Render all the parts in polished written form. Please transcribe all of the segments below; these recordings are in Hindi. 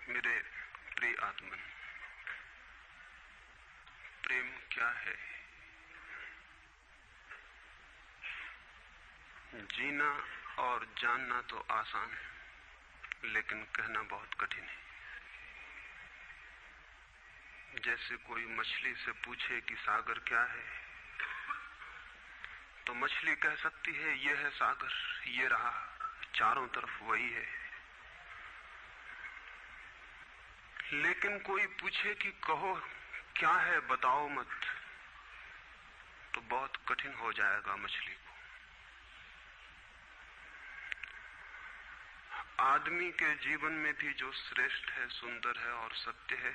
मेरे प्रिय आत्मन, प्रेम क्या है? जीना और जानना तो आसान है, लेकिन कहना बहुत कठिन है। जैसे कोई मछली से पूछे कि सागर क्या है, तो मछली कह सकती है ये है सागर, ये रहा, चारों तरफ वही है। लेकिन कोई पूछे कि कहो क्या है, बताओ मत, तो बहुत कठिन हो जाएगा मछली को। आदमी के जीवन में भी जो श्रेष्ठ है, सुंदर है और सत्य है,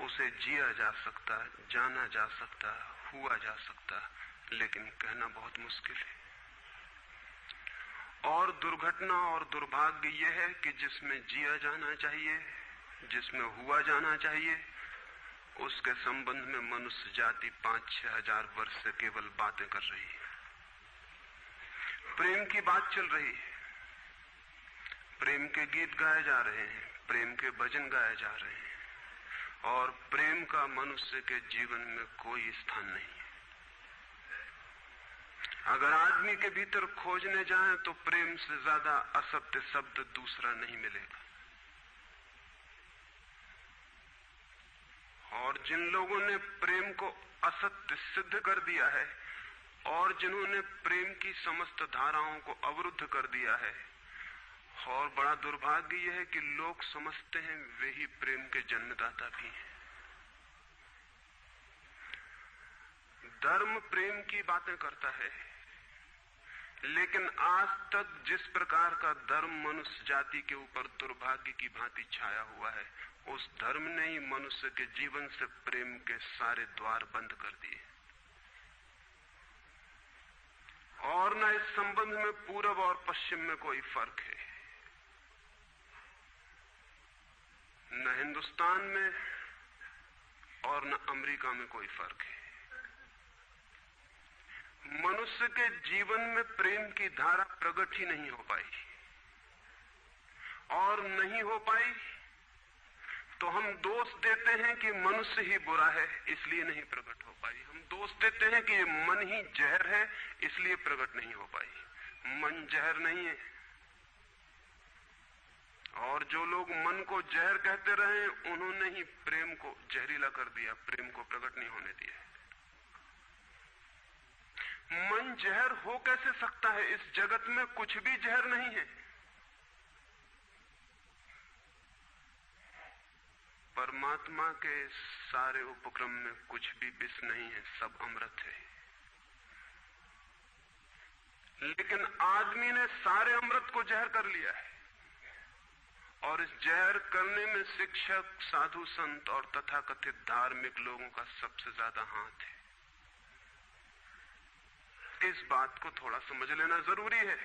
उसे जिया जा सकता, जाना जा सकता, हुआ जा सकता, लेकिन कहना बहुत मुश्किल है। और दुर्घटना और दुर्भाग्य यह है कि जिसमें जिया जाना चाहिए, जिसमें हुआ जाना चाहिए, उसके संबंध में मनुष्य जाति 5-6 हजार वर्ष से केवल बातें कर रही है। प्रेम की बात चल रही है, प्रेम के गीत गाए जा रहे हैं, प्रेम के भजन गाए जा रहे हैं, और प्रेम का मनुष्य के जीवन में कोई स्थान नहीं है। अगर आदमी के भीतर खोजने जाएं तो प्रेम से ज्यादा असत्य शब्द दूसरा नहीं मिलेगा। और जिन लोगों ने प्रेम को असत्य सिद्ध कर दिया है और जिन्होंने प्रेम की समस्त धाराओं को अवरुद्ध कर दिया है, और बड़ा दुर्भाग्य यह है कि लोग समझते हैं वे ही प्रेम के जन्मदाता भी हैं। धर्म प्रेम की बातें करता है, लेकिन आज तक जिस प्रकार का धर्म मनुष्य जाति के ऊपर दुर्भाग्य की भांति छाया हुआ है, उस धर्म ने ही मनुष्य के जीवन से प्रेम के सारे द्वार बंद कर दिए। और न इस संबंध में पूरब और पश्चिम में कोई फर्क है, न हिंदुस्तान में और न अमेरिका में कोई फर्क है। मनुष्य के जीवन में प्रेम की धारा प्रकट ही नहीं हो पाई, और नहीं हो पाई तो हम दोष देते हैं कि मनुष्य ही बुरा है, इसलिए नहीं प्रकट हो पाई। हम दोष देते हैं कि ये मन ही जहर है, इसलिए प्रकट नहीं हो पाई। मन जहर नहीं है, और जो लोग मन को जहर कहते रहे, उन्होंने ही प्रेम को जहरीला कर दिया, प्रेम को प्रकट नहीं होने दिया। मन जहर हो कैसे सकता है? इस जगत में कुछ भी जहर नहीं है। परमात्मा के सारे उपक्रम में कुछ भी विष नहीं है, सब अमृत है। लेकिन आदमी ने सारे अमृत को जहर कर लिया है, और इस जहर करने में शिक्षक, साधु संत और तथाकथित धार्मिक लोगों का सबसे ज्यादा हाथ है। इस बात को थोड़ा समझ लेना जरूरी है,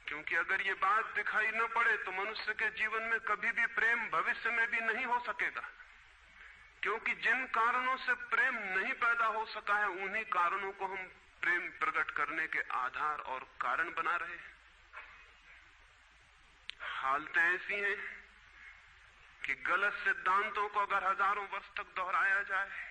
क्योंकि अगर ये बात दिखाई न पड़े तो मनुष्य के जीवन में कभी भी प्रेम भविष्य में भी नहीं हो सकेगा। क्योंकि जिन कारणों से प्रेम नहीं पैदा हो सका है, उन्हीं कारणों को हम प्रेम प्रकट करने के आधार और कारण बना रहे हैं। हालतें ऐसी हैं कि गलत सिद्धांतों को अगर हजारों वर्ष तक दोहराया जाए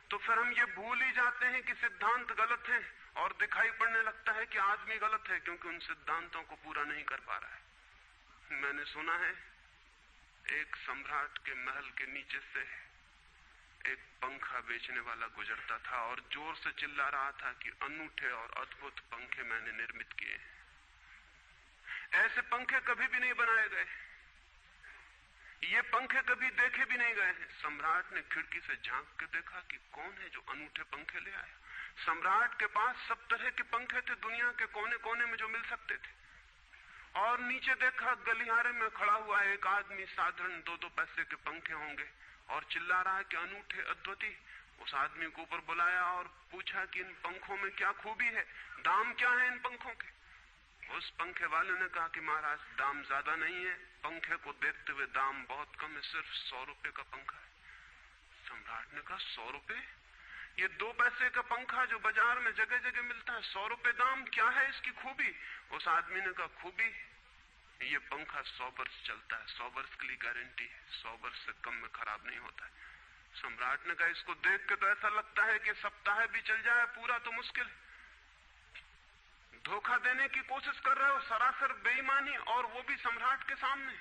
तो फिर हम ये भूल ही जाते हैं कि सिद्धांत गलत हैं, और दिखाई पड़ने लगता है कि आदमी गलत है, क्योंकि उन सिद्धांतों को पूरा नहीं कर पा रहा है। मैंने सुना है एक सम्राट के महल के नीचे से एक पंखा बेचने वाला गुजरता था और जोर से चिल्ला रहा था कि अनूठे और अद्भुत पंखे मैंने निर्मित किए। ऐसे पंखे कभी भी नहीं बनाए गए, ये पंखे कभी देखे भी नहीं गए हैं। सम्राट ने खिड़की से झांक के देखा कि कौन है जो अनूठे पंखे ले आया। सम्राट के पास सब तरह के पंखे थे, दुनिया के कोने कोने में जो मिल सकते थे। और नीचे देखा, गलियारे में खड़ा हुआ एक आदमी, साधारण 2-2 पैसे के पंखे होंगे, और चिल्ला रहा है कि अनूठे, अद्वितीय। उस आदमी को ऊपर बुलाया और पूछा कि इन पंखों में क्या खूबी है, दाम क्या है इन पंखों के? उस पंखे वाले ने कहा कि महाराज, दाम ज्यादा नहीं है, पंखे को देखते हुए दाम बहुत कम है, सिर्फ 100 रुपए का पंखा है। सम्राट ने कहा 100 रुपए? ये 2 पैसे का पंखा जो बाजार में जगह जगह मिलता है, 100 रुपए दाम, क्या है इसकी खूबी? उस आदमी ने कहा खूबी ये पंखा 100 वर्ष चलता है, 100 वर्ष के लिए गारंटी है, 100 वर्ष से कम में खराब नहीं होता है। सम्राट ने कहा इसको देख के तो ऐसा लगता है कि सप्ताह भी चल जाए, पूरा तो मुश्किल है। धोखा देने की कोशिश कर रहे हो, सरासर बेईमानी, और वो भी सम्राट के सामने।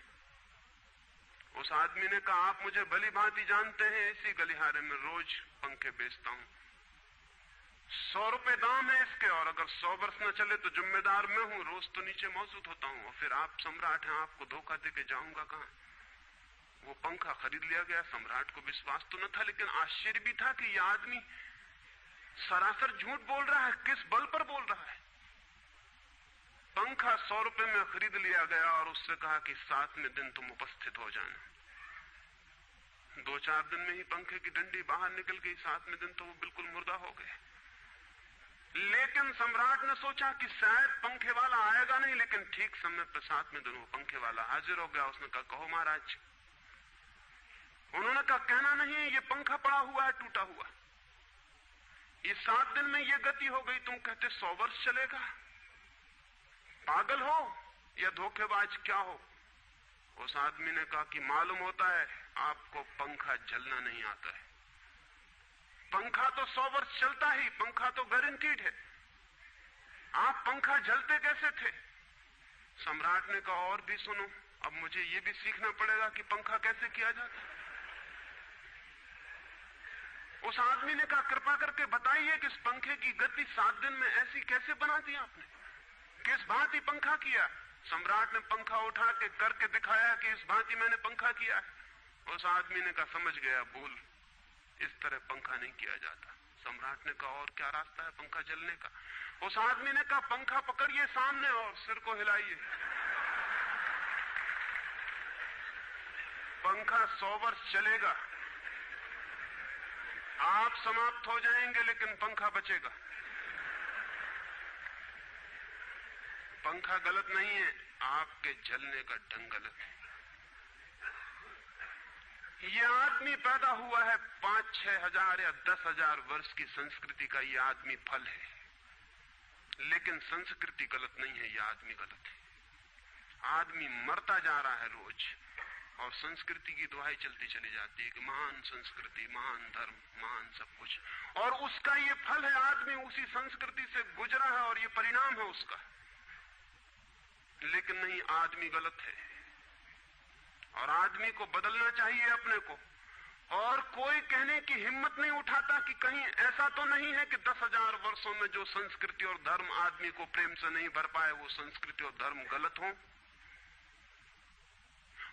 उस आदमी ने कहा आप मुझे भली भांति जानते हैं, इसी गलिहारे में रोज पंखे बेचता हूं, 100 रुपए दाम है इसके, और अगर 100 वर्ष न चले तो जिम्मेदार मैं हूं, रोज तो नीचे मौजूद होता हूं, और फिर आप सम्राट हैं, आपको धोखा देके जाऊंगा कहां। वो पंखा खरीद लिया गया। सम्राट को विश्वास तो न था, लेकिन आश्चर्य भी था कि यह आदमी सरासर झूठ बोल रहा है, किस बल पर बोल रहा है। पंखा 100 रुपए में खरीद लिया गया और उससे कहा कि 7वें दिन तुम उपस्थित हो जाना। 2-4 दिन में ही पंखे की डंडी बाहर निकल गई, 7वें दिन तो वो बिल्कुल मुर्दा हो गए। लेकिन सम्राट ने सोचा कि शायद पंखे वाला आएगा नहीं, लेकिन ठीक समय पर 7वें दिन वो पंखे वाला हाजिर हो गया। उसने कहा कहो महाराज। उन्होंने कहा कहना नहीं, ये पंखा पड़ा हुआ है टूटा हुआ, ये 7 दिन में ये गति हो गई, तुम कहते 100 वर्ष चलेगा। पागल हो या धोखेबाज क्या हो। उस आदमी ने कहा कि मालूम होता है आपको पंखा जलना नहीं आता है। पंखा तो 100 वर्ष चलता ही, पंखा तो गारंटीड है, आप पंखा जलते कैसे थे। सम्राट ने कहा और भी सुनो, अब मुझे ये भी सीखना पड़ेगा कि पंखा कैसे किया जाता है। उस आदमी ने कहा कृपा करके बताइए कि इस पंखे की गति 7 दिन में ऐसी कैसे बना दी आपने, किस भांति पंखा किया। सम्राट ने पंखा उठा के करके दिखाया कि इस भांति मैंने पंखा किया। उस आदमी ने कहा समझ गया, भूल, इस तरह पंखा नहीं किया जाता। सम्राट ने कहा और क्या रास्ता है पंखा जलने का। उस आदमी ने कहा पंखा पकड़िए सामने और सिर को हिलाइए। पंखा 100 वर्ष चलेगा, आप समाप्त हो जाएंगे लेकिन पंखा बचेगा। पंखा गलत नहीं है, आपके जलने का ढंग गलत है। यह आदमी पैदा हुआ है 5-6 हजार या 10,000 वर्ष की संस्कृति का, यह आदमी फल है, लेकिन संस्कृति गलत नहीं है, यह आदमी गलत है। आदमी मरता जा रहा है रोज, और संस्कृति की दुहाई चलती चली जाती है कि महान संस्कृति, महान धर्म, महान सब कुछ, और उसका ये फल है। आदमी उसी संस्कृति से गुजरा है और ये परिणाम है उसका। लेकिन नहीं, आदमी गलत है और आदमी को बदलना चाहिए अपने को। और कोई कहने की हिम्मत नहीं उठाता कि कहीं ऐसा तो नहीं है कि 10,000 वर्षों में जो संस्कृति और धर्म आदमी को प्रेम से नहीं भर पाए, वो संस्कृति और धर्म गलत हो।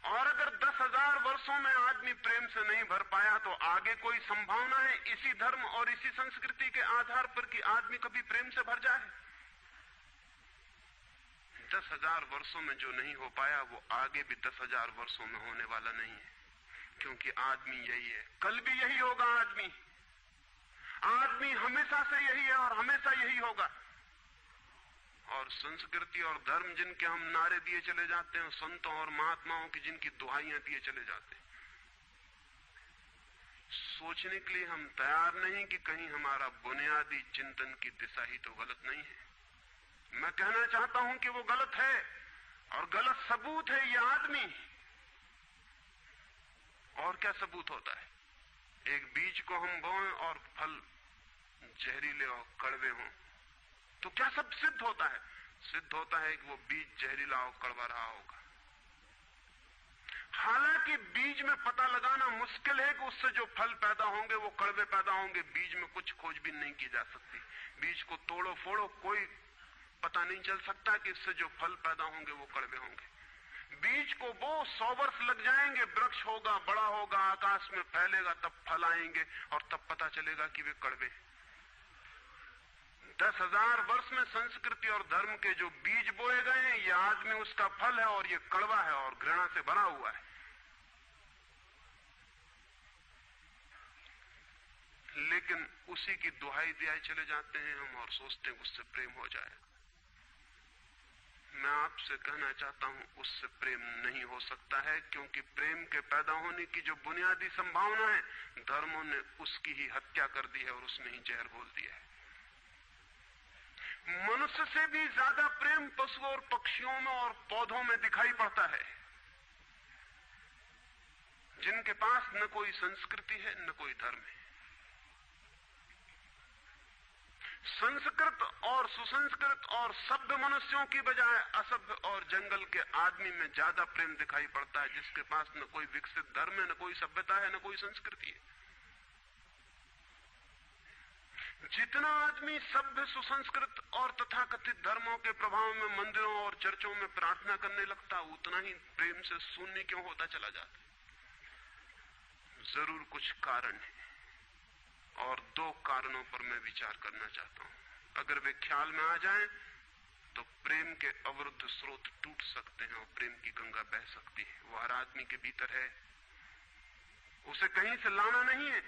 और अगर 10,000 वर्षों में आदमी प्रेम से नहीं भर पाया, तो आगे कोई संभावना है इसी धर्म और इसी संस्कृति के आधार पर कि आदमी कभी प्रेम से भर जाए। 10,000 वर्षों में जो नहीं हो पाया, वो आगे भी 10,000 वर्षों में होने वाला नहीं है, क्योंकि आदमी यही है, कल भी यही होगा। आदमी हमेशा से यही है और हमेशा यही होगा। और संस्कृति और धर्म जिनके हम नारे दिए चले जाते हैं, संतों और महात्माओं की जिनकी दुहाइयां दिए चले जाते हैं, सोचने के लिए हम तैयार नहीं कि कहीं हमारा बुनियादी चिंतन की दिशा ही तो गलत नहीं है। मैं कहना चाहता हूं कि वो गलत है, और गलत सबूत है ये आदमी। और क्या सबूत होता है? एक बीज को हम बोएं और फल जहरीले और कड़वे हों, तो क्या सब सिद्ध होता है? सिद्ध होता है कि वो बीज जहरीला और कड़वा रहा होगा। हालांकि बीज में पता लगाना मुश्किल है कि उससे जो फल पैदा होंगे वो कड़वे पैदा होंगे। बीज में कुछ खोजबीन नहीं की जा सकती। बीज को तोड़ो फोड़ो, कोई पता नहीं चल सकता कि इससे जो फल पैदा होंगे वो कड़वे होंगे। बीज को वो 100 वर्ष लग जाएंगे, वृक्ष होगा, बड़ा होगा, आकाश में फैलेगा, तब फल आएंगे और तब पता चलेगा कि वे कड़वे। 10,000 वर्ष में संस्कृति और धर्म के जो बीज बोए गए हैं, ये आदमी उसका फल है और ये कड़वा है और घृणा से भरा हुआ है। लेकिन उसी की दुहाई दिया चले जाते हैं हम और सोचते हैं उससे प्रेम हो जाएगा। मैं आपसे कहना चाहता हूं उससे प्रेम नहीं हो सकता है, क्योंकि प्रेम के पैदा होने की जो बुनियादी संभावना है, धर्मों ने उसकी ही हत्या कर दी है और उसमें ही जहर घोल दिया है। मनुष्य से भी ज्यादा प्रेम पशुओं और पक्षियों में और पौधों में दिखाई पड़ता है, जिनके पास न कोई संस्कृति है न कोई धर्म है। संस्कृत और सुसंस्कृत और सभ्य मनुष्यों की बजाय असभ्य और जंगल के आदमी में ज्यादा प्रेम दिखाई पड़ता है, जिसके पास न कोई विकसित धर्म है, न कोई सभ्यता है, न कोई संस्कृति है। जितना आदमी सभ्य, सुसंस्कृत और तथाकथित धर्मों के प्रभाव में मंदिरों और चर्चों में प्रार्थना करने लगता, उतना ही प्रेम से शून्य क्यों होता चला जाता? जरूर कुछ कारण है, और दो कारणों पर मैं विचार करना चाहता हूं। अगर वे ख्याल में आ जाएं तो प्रेम के अवरुद्ध स्रोत टूट सकते हैं और प्रेम की गंगा बह सकती है। वो हर आदमी के भीतर है, उसे कहीं से लाना नहीं है।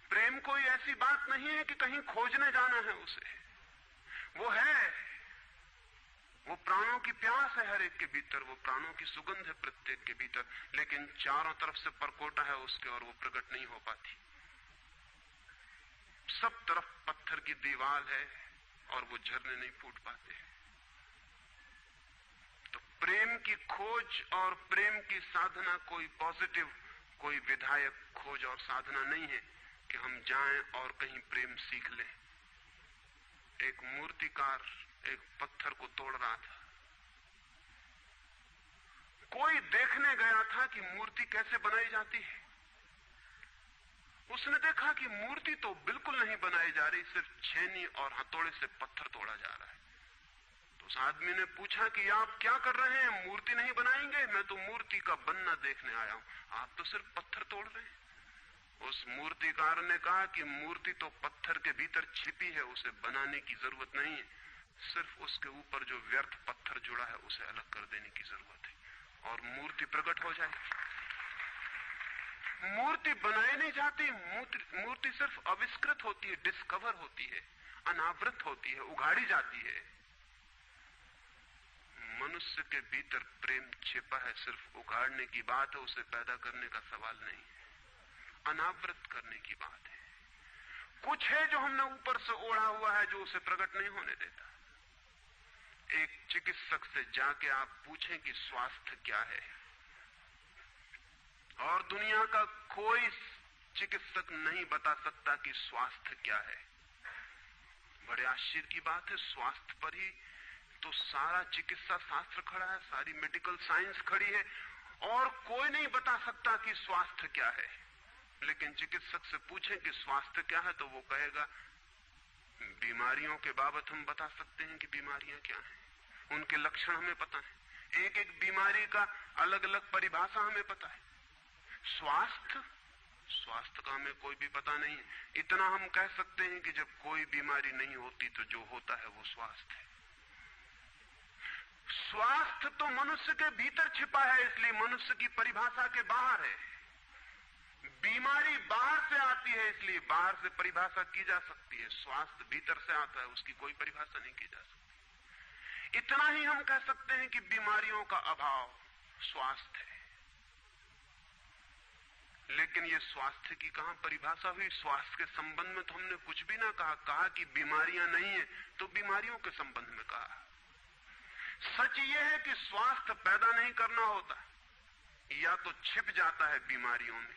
प्रेम कोई ऐसी बात नहीं है कि कहीं खोजने जाना है उसे, वो है, वो प्राणों की प्यास है हर एक के भीतर, वो प्राणों की सुगंध है प्रत्येक के भीतर, लेकिन चारों तरफ से परकोटा है उसके और वो प्रकट नहीं हो पाती। सब तरफ पत्थर की दीवार है और वो झरने नहीं फूट पाते। तो प्रेम की खोज और प्रेम की साधना कोई पॉजिटिव, कोई विधायक खोज और साधना नहीं है कि हम जाएं और कहीं प्रेम सीख लें। एक मूर्तिकार एक पत्थर को तोड़ रहा था, कोई देखने गया था कि मूर्ति कैसे बनाई जाती है। उसने देखा कि मूर्ति तो बिल्कुल नहीं बनाई जा रही, सिर्फ छेनी और हथौड़े से पत्थर तोड़ा जा रहा है। तो उस आदमी ने पूछा कि आप क्या कर रहे हैं, मूर्ति नहीं बनाएंगे? मैं तो मूर्ति का बनना देखने आया हूं, आप तो सिर्फ पत्थर तोड़ रहे हैं। उस मूर्तिकार ने कहा कि मूर्ति तो पत्थर के भीतर छिपी है, उसे बनाने की जरूरत नहीं है, सिर्फ उसके ऊपर जो व्यर्थ पत्थर जुड़ा है उसे अलग कर देने की जरूरत है और मूर्ति प्रकट हो जाएगी। मूर्ति बनाई नहीं जाती, मूर्ति सिर्फ आविष्कृत होती है, डिस्कवर होती है, अनावृत होती है, उघाड़ी जाती है। मनुष्य के भीतर प्रेम छिपा है, सिर्फ उघाड़ने की बात है, उसे पैदा करने का सवाल नहीं है, अनावृत करने की बात है। कुछ है जो हमने ऊपर से ओढ़ा हुआ है, जो उसे प्रकट नहीं होने देता। एक चिकित्सक से जाके आप पूछें कि स्वास्थ्य क्या है, और दुनिया का कोई चिकित्सक नहीं बता सकता कि स्वास्थ्य क्या है। बड़े आश्चर्य की बात है, स्वास्थ्य पर ही तो सारा चिकित्सा शास्त्र खड़ा है, सारी मेडिकल साइंस खड़ी है, और कोई नहीं बता सकता कि स्वास्थ्य क्या है। लेकिन चिकित्सक से पूछें कि स्वास्थ्य क्या है, तो वो कहेगा बीमारियों के बाबत हम बता सकते हैं कि बीमारियां क्या हैं, उनके लक्षण हमें पता है, एक एक बीमारी का अलग अलग परिभाषा हमें पता है। स्वास्थ्य का हमें कोई भी पता नहीं है। इतना हम कह सकते हैं कि जब कोई बीमारी नहीं होती तो जो होता है वो स्वास्थ्य है। स्वास्थ्य तो मनुष्य के भीतर छिपा है, इसलिए मनुष्य की परिभाषा के बाहर है। बीमारी बाहर से आती है, इसलिए बाहर से परिभाषा की जा सकती है। स्वास्थ्य भीतर से आता है, उसकी कोई परिभाषा नहीं की जा सकती। इतना ही हम कह सकते हैं कि बीमारियों का अभाव स्वास्थ्य है। लेकिन ये स्वास्थ्य की कहां परिभाषा हुई? स्वास्थ्य के संबंध में तो हमने कुछ भी ना कहा कि बीमारियां नहीं है, तो बीमारियों के संबंध में कहा। सच ये है कि स्वास्थ्य पैदा नहीं करना होता, या तो छिप जाता है बीमारियों में,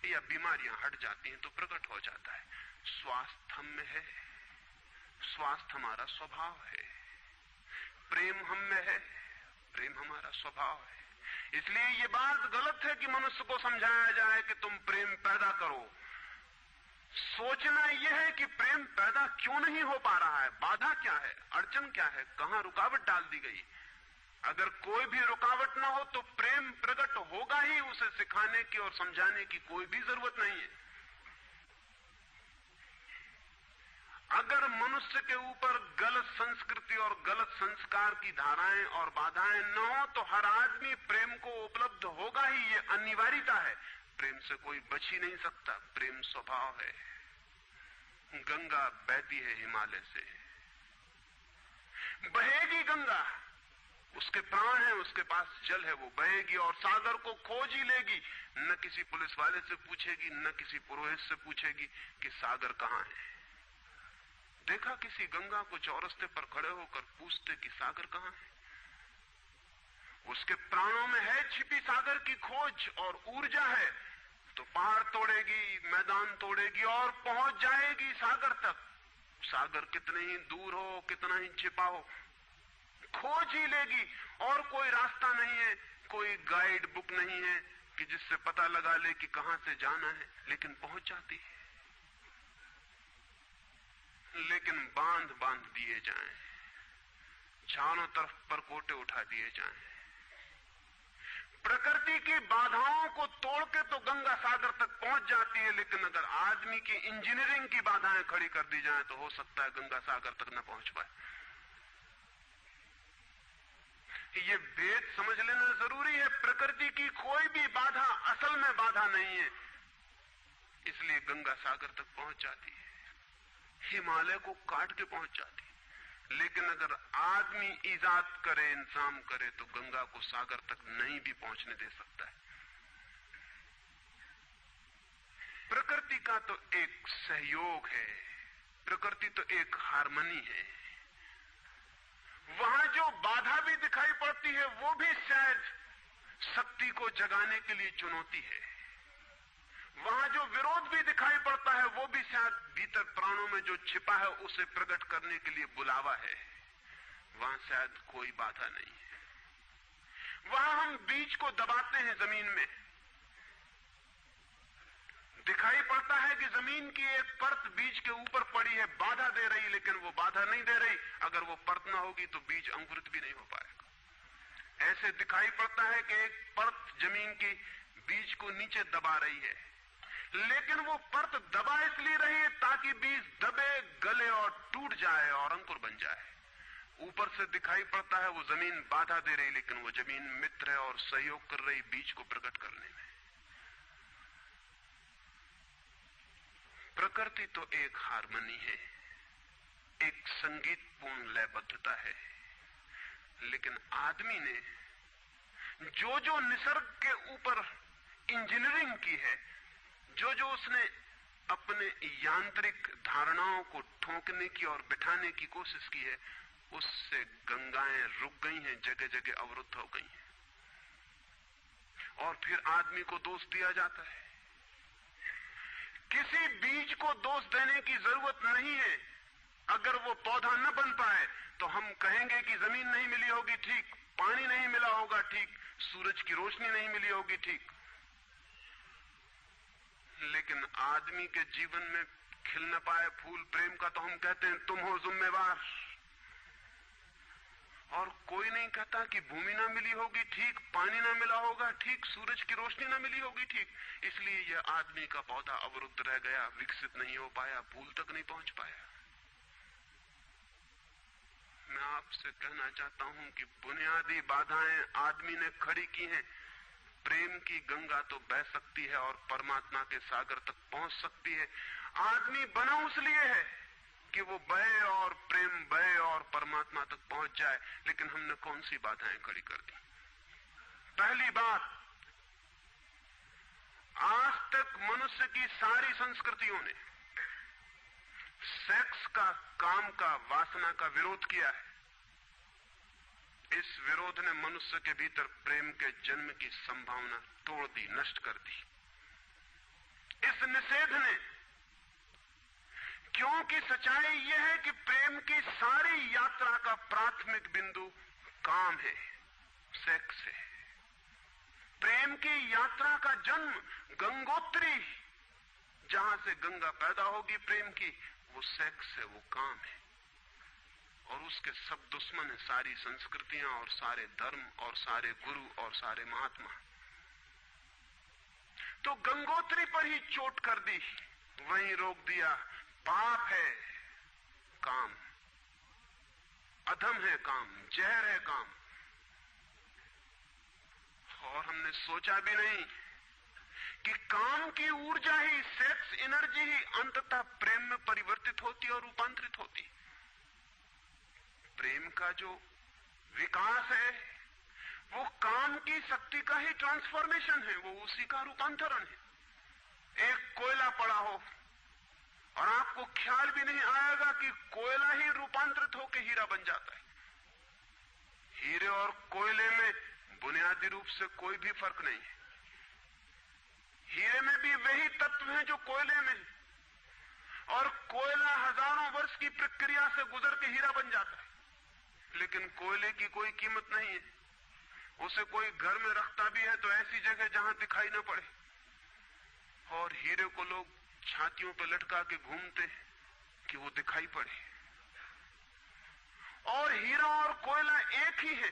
या बीमारियां हट जाती हैं तो प्रकट हो जाता है। स्वास्थ्य हम में है, स्वास्थ्य हमारा स्वभाव है। प्रेम हम में है, प्रेम हमारा स्वभाव है। इसलिए ये बात गलत है कि मनुष्य को समझाया जाए कि तुम प्रेम पैदा करो। सोचना यह है कि प्रेम पैदा क्यों नहीं हो पा रहा है, बाधा क्या है, अड़चन क्या है, कहां रुकावट डाल दी गई। अगर कोई भी रुकावट ना हो तो प्रेम प्रकट होगा ही, उसे सिखाने की और समझाने की कोई भी जरूरत नहीं है। अगर मनुष्य के ऊपर गलत संस्कृति और गलत संस्कार की धाराएं और बाधाएं न हो तो हर आदमी प्रेम को उपलब्ध होगा ही, ये अनिवार्यता है। प्रेम से कोई बच ही नहीं सकता, प्रेम स्वभाव है। गंगा बहती है हिमालय से, बहेगी गंगा, उसके प्राण है, उसके पास जल है, वो बहेगी और सागर को खोज ही लेगी। न किसी पुलिस वाले से पूछेगी, न किसी पुरोहित से पूछेगी कि सागर कहां है। देखा किसी गंगा को चौरस्ते पर खड़े होकर पूछते कि सागर कहां है? उसके प्राणों में है छिपी सागर की खोज और ऊर्जा है, तो पहाड़ तोड़ेगी, मैदान तोड़ेगी और पहुंच जाएगी सागर तक। सागर कितने ही दूर हो, कितना ही छिपा हो, खोज ही लेगी। और कोई रास्ता नहीं है, कोई गाइड बुक नहीं है कि जिससे पता लगा ले कि कहां से जाना है, लेकिन पहुंच जाती है। लेकिन बांध बांध दिए जाएं, चारों तरफ परकोटे उठा दिए जाएं, प्रकृति की बाधाओं को तोड़ के तो गंगा सागर तक पहुंच जाती है, लेकिन अगर आदमी की इंजीनियरिंग की बाधाएं खड़ी कर दी जाएं तो हो सकता है गंगा सागर तक न पहुंच पाए। ये भेद समझ लेना जरूरी है। प्रकृति की कोई भी बाधा असल में बाधा नहीं है, इसलिए गंगा सागर तक पहुंच जाती है, हिमालय को काट के पहुंच जाती है। लेकिन अगर आदमी इजाद करे, इंतजाम करे, तो गंगा को सागर तक नहीं भी पहुंचने दे सकता है। प्रकृति का तो एक सहयोग है, प्रकृति तो एक हार्मनी है। वहां जो बाधा भी दिखाई पड़ती है वो भी शायद शक्ति को जगाने के लिए चुनौती है। वहां जो विरोध भी दिखाई पड़ता है वो भी शायद भीतर प्राणों में जो छिपा है उसे प्रकट करने के लिए बुलावा है। वहां शायद कोई बाधा नहीं है। वहां हम बीज को दबाते हैं जमीन में, दिखाई पड़ता है कि जमीन की एक परत बीज के ऊपर पड़ी है, बाधा दे रही, लेकिन वो बाधा नहीं दे रही। अगर वो परत ना होगी तो बीज अंकुरित भी नहीं हो पाएगा। ऐसे दिखाई पड़ता है कि एक परत जमीन की बीज को नीचे दबा रही है, लेकिन वो परत दबा इसलिए रही है ताकि बीज दबे, गले और टूट जाए और अंकुर बन जाए। ऊपर से दिखाई पड़ता है वो जमीन बाधा दे रही, लेकिन वो जमीन मित्र है और सहयोग कर रही बीज को प्रकट करने में। प्रकृति तो एक हार्मनी है, एक संगीतपूर्ण लयबद्धता है, लेकिन आदमी ने जो जो निसर्ग के ऊपर इंजीनियरिंग की है, जो जो उसने अपने यांत्रिक धारणाओं को ठोंकने की और बिठाने की कोशिश की है, उससे गंगाएं रुक गई हैं, जगह जगह अवरुद्ध हो गई हैं। और फिर आदमी को दोष दिया जाता है। किसी बीज को दोष देने की जरूरत नहीं है। अगर वो पौधा न बन पाए तो हम कहेंगे कि जमीन नहीं मिली होगी, ठीक, पानी नहीं मिला होगा, ठीक, सूरज की रोशनी नहीं मिली होगी, ठीक। लेकिन आदमी के जीवन में खिल न पाए फूल प्रेम का तो हम कहते हैं तुम हो जिम्मेवार। और कोई नहीं कहता कि भूमि ना मिली होगी, ठीक, पानी ना मिला होगा, ठीक, सूरज की रोशनी ना मिली होगी, ठीक। इसलिए यह आदमी का पौधा अवरुद्ध रह गया, विकसित नहीं हो पाया, फूल तक नहीं पहुंच पाया। मैं आपसे कहना चाहता हूं कि बुनियादी बाधाएं आदमी ने खड़ी की हैं। प्रेम की गंगा तो बह सकती है और परमात्मा के सागर तक पहुंच सकती है। आदमी बना उसलिए है कि वो बहे और प्रेम बहे और परमात्मा तक पहुंच जाए, लेकिन हमने कौन सी बाधाएं खड़ी कर दी? पहली बात, आज तक मनुष्य की सारी संस्कृतियों ने सेक्स का, काम का, वासना का विरोध किया है। इस विरोध ने मनुष्य के भीतर प्रेम के जन्म की संभावना तोड़ दी, नष्ट कर दी। इस निषेध ने, क्योंकि सच्चाई यह है कि प्रेम की सारी यात्रा का प्राथमिक बिंदु काम है, सेक्स है। प्रेम की यात्रा का जन्म गंगोत्री, जहां से गंगा पैदा होगी प्रेम की, वो सेक्स है, वो काम है। और उसके सब दुश्मन है, सारी संस्कृतियां और सारे धर्म और सारे गुरु और सारे महात्मा। तो गंगोत्री पर ही चोट कर दी, वहीं रोक दिया। पाप है काम, अधम है काम, जहर है काम। और हमने सोचा भी नहीं कि काम की ऊर्जा ही, सेक्स एनर्जी ही अंततः प्रेम में परिवर्तित होती और रूपांतरित होती। प्रेम का जो विकास है वो काम की शक्ति का ही ट्रांसफॉर्मेशन है, वो उसी का रूपांतरण है। एक कोयला पड़ा हो, और आपको ख्याल भी नहीं आएगा कि कोयला ही रूपांतरित होकर हीरा बन जाता है। हीरे और कोयले में बुनियादी रूप से कोई भी फर्क नहीं है। हीरे में भी वही तत्व हैं जो कोयले में, और कोयला हजारों वर्ष की प्रक्रिया से गुजर के हीरा बन जाता है। लेकिन कोयले की कोई कीमत नहीं है। उसे कोई घर में रखता भी है तो ऐसी जगह जहां दिखाई न पड़े, और हीरे को लोग छातियों पर लटका के घूमते हैं कि वो दिखाई पड़े। और हीरा और कोयला एक ही है,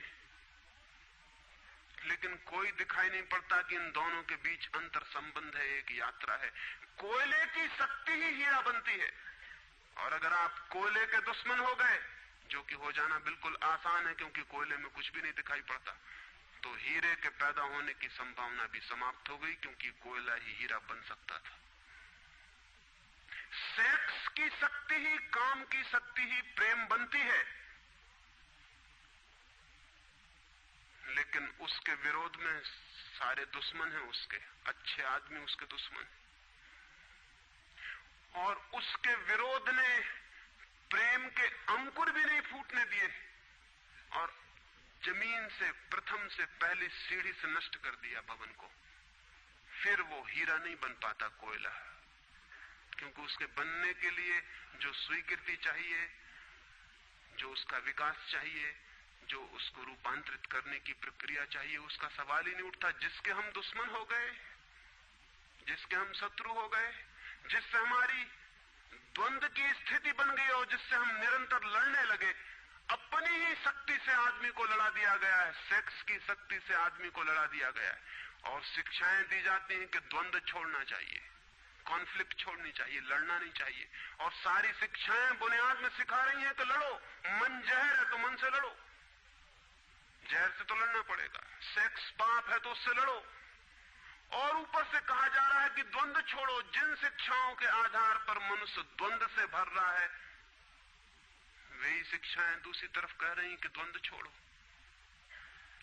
लेकिन कोई दिखाई नहीं पड़ता कि इन दोनों के बीच अंतर संबंध है, एक यात्रा है। कोयले की शक्ति ही हीरा बनती है, और अगर आप कोयले के दुश्मन हो गए, जो कि हो जाना बिल्कुल आसान है क्योंकि कोयले में कुछ भी नहीं दिखाई पड़ता, तो हीरे के पैदा होने की संभावना भी समाप्त हो गई, क्योंकि कोयला ही हीरा बन सकता था। सेक्स की शक्ति ही, काम की शक्ति ही प्रेम बनती है, लेकिन उसके विरोध में सारे दुश्मन हैं उसके, अच्छे आदमी उसके दुश्मन, और उसके विरोध ने प्रेम के अंकुर भी नहीं फूटने दिए, और जमीन से प्रथम से पहली सीढ़ी से नष्ट कर दिया भवन को। फिर वो हीरा नहीं बन पाता कोयला, क्योंकि उसके बनने के लिए जो स्वीकृति चाहिए, जो उसका विकास चाहिए, जो उसको रूपांतरित करने की प्रक्रिया चाहिए, उसका सवाल ही नहीं उठता। जिसके हम दुश्मन हो गए, जिसके हम शत्रु हो गए, जिससे हमारी द्वंद्व की स्थिति बन गई और जिससे हम निरंतर लड़ने लगे, अपनी ही शक्ति से आदमी को लड़ा दिया गया है, सेक्स की शक्ति से आदमी को लड़ा दिया गया है। और शिक्षाएं दी जाती हैं कि द्वंद्व छोड़ना चाहिए, कॉन्फ्लिक्ट छोड़नी चाहिए, लड़ना नहीं चाहिए। और सारी शिक्षाएं बुनियाद में सिखा रही हैं कि लड़ो, मन जहर है तो मन से लड़ो, जहर से तो लड़ना पड़ेगा। सेक्स पाप है तो उससे लड़ो। और ऊपर से कहा जा रहा है कि द्वंद्व छोड़ो। जिन शिक्षाओं के आधार पर मनुष्य द्वंद्व से भर रहा है, वही शिक्षाएं दूसरी तरफ कह रही हैं कि द्वंद्व छोड़ो।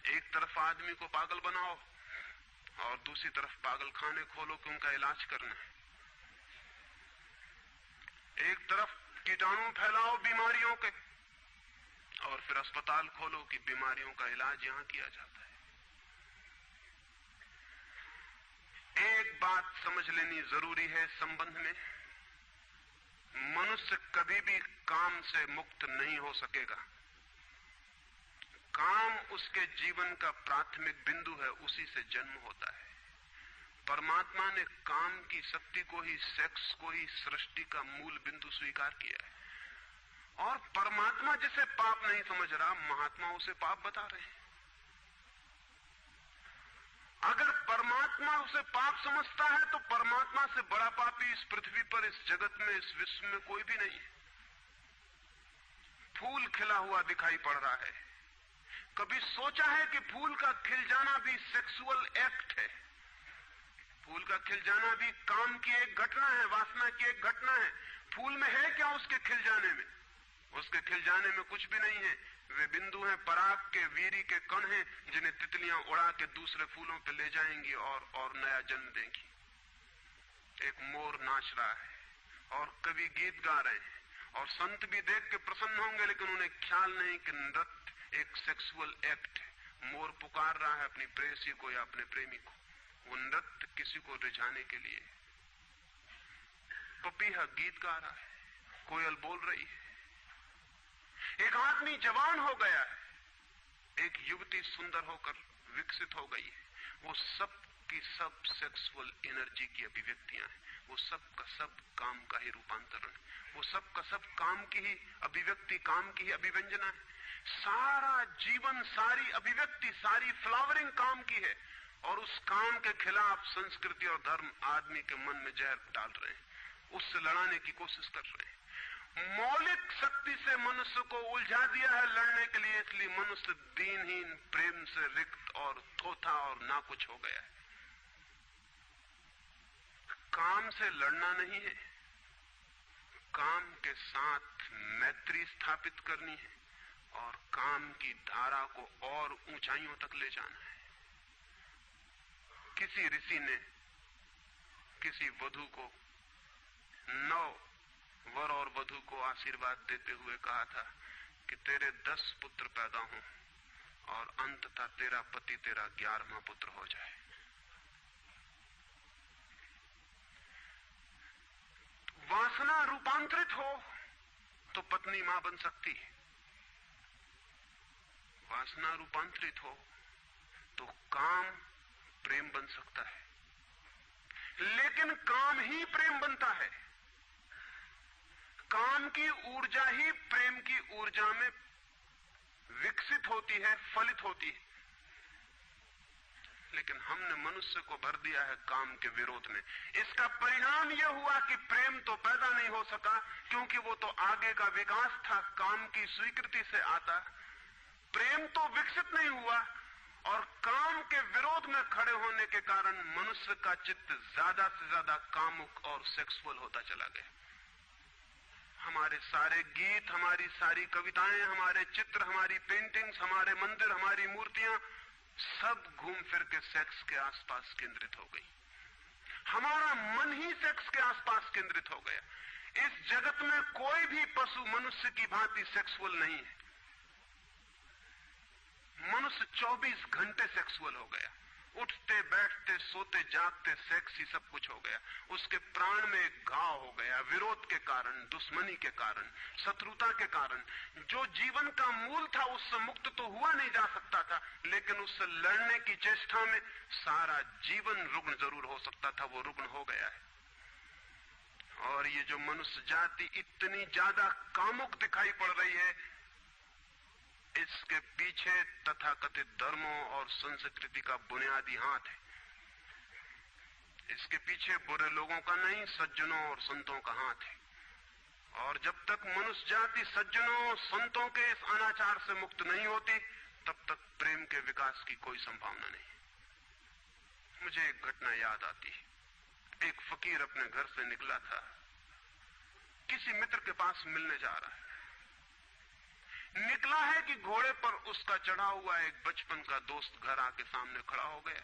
एक तरफ आदमी को पागल बनाओ और दूसरी तरफ पागल खाने खोलो कि उनका इलाज करना है। एक तरफ कीटाणु फैलाओ बीमारियों के, और फिर अस्पताल खोलो कि बीमारियों का इलाज यहां किया जाता है। एक बात समझ लेनी जरूरी है संबंध में, मनुष्य कभी भी काम से मुक्त नहीं हो सकेगा। काम उसके जीवन का प्राथमिक बिंदु है, उसी से जन्म होता है। परमात्मा ने काम की शक्ति को ही, सेक्स को ही सृष्टि का मूल बिंदु स्वीकार किया है। और परमात्मा जिसे पाप नहीं समझ रहा, महात्मा उसे पाप बता रहे हैं। अगर परमात्मा उसे पाप समझता है तो परमात्मा से बड़ा पापी इस पृथ्वी पर, इस जगत में, इस विश्व में कोई भी नहीं है। फूल खिला हुआ दिखाई पड़ रहा है, कभी सोचा है कि फूल का खिल जाना भी सेक्सुअल एक्ट है? फूल का खिल जाना भी काम की एक घटना है, वासना की एक घटना है। फूल में है क्या उसके खिल जाने में? उसके खिल जाने में कुछ भी नहीं है। वे बिंदु हैं, पराग के, वीरी के कण हैं, जिन्हें तितलियां उड़ा के दूसरे फूलों पे ले जाएंगी और नया जन्म देंगी। एक मोर नाच रहा है और कवि गीत गा रहे हैं, और संत भी देख के प्रसन्न होंगे, लेकिन उन्हें ख्याल नहीं कि नृत्य एक सेक्सुअल एक्ट है। मोर पुकार रहा है अपनी प्रेयसी को या अपने प्रेमी को, वो नृत्य किसी को रिझाने के लिए। पपीहा गीत गा रहा है, कोयल बोल रही है। एक आदमी जवान हो गया है, एक युवती सुंदर होकर विकसित हो गई है। वो सब की सब सेक्सुअल एनर्जी की अभिव्यक्तियां हैं। वो सब का सब काम का ही रूपांतरण, वो सब का सब काम की ही अभिव्यक्ति, काम की ही अभिव्यंजना है। सारा जीवन, सारी अभिव्यक्ति, सारी फ्लावरिंग काम की है। और उस काम के खिलाफ संस्कृति और धर्म आदमी के मन में जहर डाल रहे हैं, उससे लड़ाने की कोशिश कर रहे हैं। मौलिक शक्ति से मनुष्य को उलझा दिया है लड़ने के लिए, इसलिए मनुष्य दीनहीन, प्रेम से रिक्त और थोथा और नाकुछ हो गया है। काम से लड़ना नहीं है, काम के साथ मैत्री स्थापित करनी है और काम की धारा को और ऊंचाइयों तक ले जाना है। किसी ऋषि ने किसी वधू को 9 वर और वधू को आशीर्वाद देते हुए कहा था कि तेरे 10 पुत्र पैदा हों और अंततः तेरा पति तेरा 11वां पुत्र हो जाए। वासना रूपांतरित हो तो पत्नी मां बन सकती है, वासना रूपांतरित हो तो काम प्रेम बन सकता है, लेकिन काम ही प्रेम बनता है। काम की ऊर्जा ही प्रेम की ऊर्जा में विकसित होती है, फलित होती है। लेकिन हमने मनुष्य को भर दिया है काम के विरोध में। इसका परिणाम यह हुआ कि प्रेम तो पैदा नहीं हो सका, क्योंकि वो तो आगे का विकास था, काम की स्वीकृति से आता। प्रेम तो विकसित नहीं हुआ और काम के विरोध में खड़े होने के कारण मनुष्य का चित्त ज्यादा से ज्यादा कामुक और सेक्सुअल होता चला गया। हमारे सारे गीत, हमारी सारी कविताएं, हमारे चित्र, हमारी पेंटिंग्स, हमारे मंदिर, हमारी मूर्तियां सब घूम फिर के सेक्स के आसपास केंद्रित हो गई। हमारा मन ही सेक्स के आसपास केंद्रित हो गया। इस जगत में कोई भी पशु मनुष्य की भांति सेक्सुअल नहीं है। मनुष्य 24 घंटे सेक्सुअल हो गया। उठते बैठते सोते जागते सेक्स ही सब कुछ हो गया। उसके प्राण में एक घाव हो गया, विरोध के कारण, दुश्मनी के कारण, शत्रुता के कारण। जो जीवन का मूल था उससे मुक्त तो हुआ नहीं जा सकता था, लेकिन उससे लड़ने की चेष्टा में सारा जीवन रुग्ण जरूर हो सकता था, वो रुग्ण हो गया है। और ये जो मनुष्य जाति इतनी ज्यादा कामुक दिखाई पड़ रही है, इसके पीछे तथाकथित धर्मों और संस्कृति का बुनियादी हाथ है। इसके पीछे बुरे लोगों का नहीं, सज्जनों और संतों का हाथ है। और जब तक मनुष्य जाति सज्जनों और संतों के इस अनाचार से मुक्त नहीं होती, तब तक प्रेम के विकास की कोई संभावना नहीं। मुझे एक घटना याद आती है। एक फकीर अपने घर से निकला था, किसी मित्र के पास मिलने जा रहा है। निकला है कि घोड़े पर उसका चढ़ा हुआ एक बचपन का दोस्त घर आके सामने खड़ा हो गया।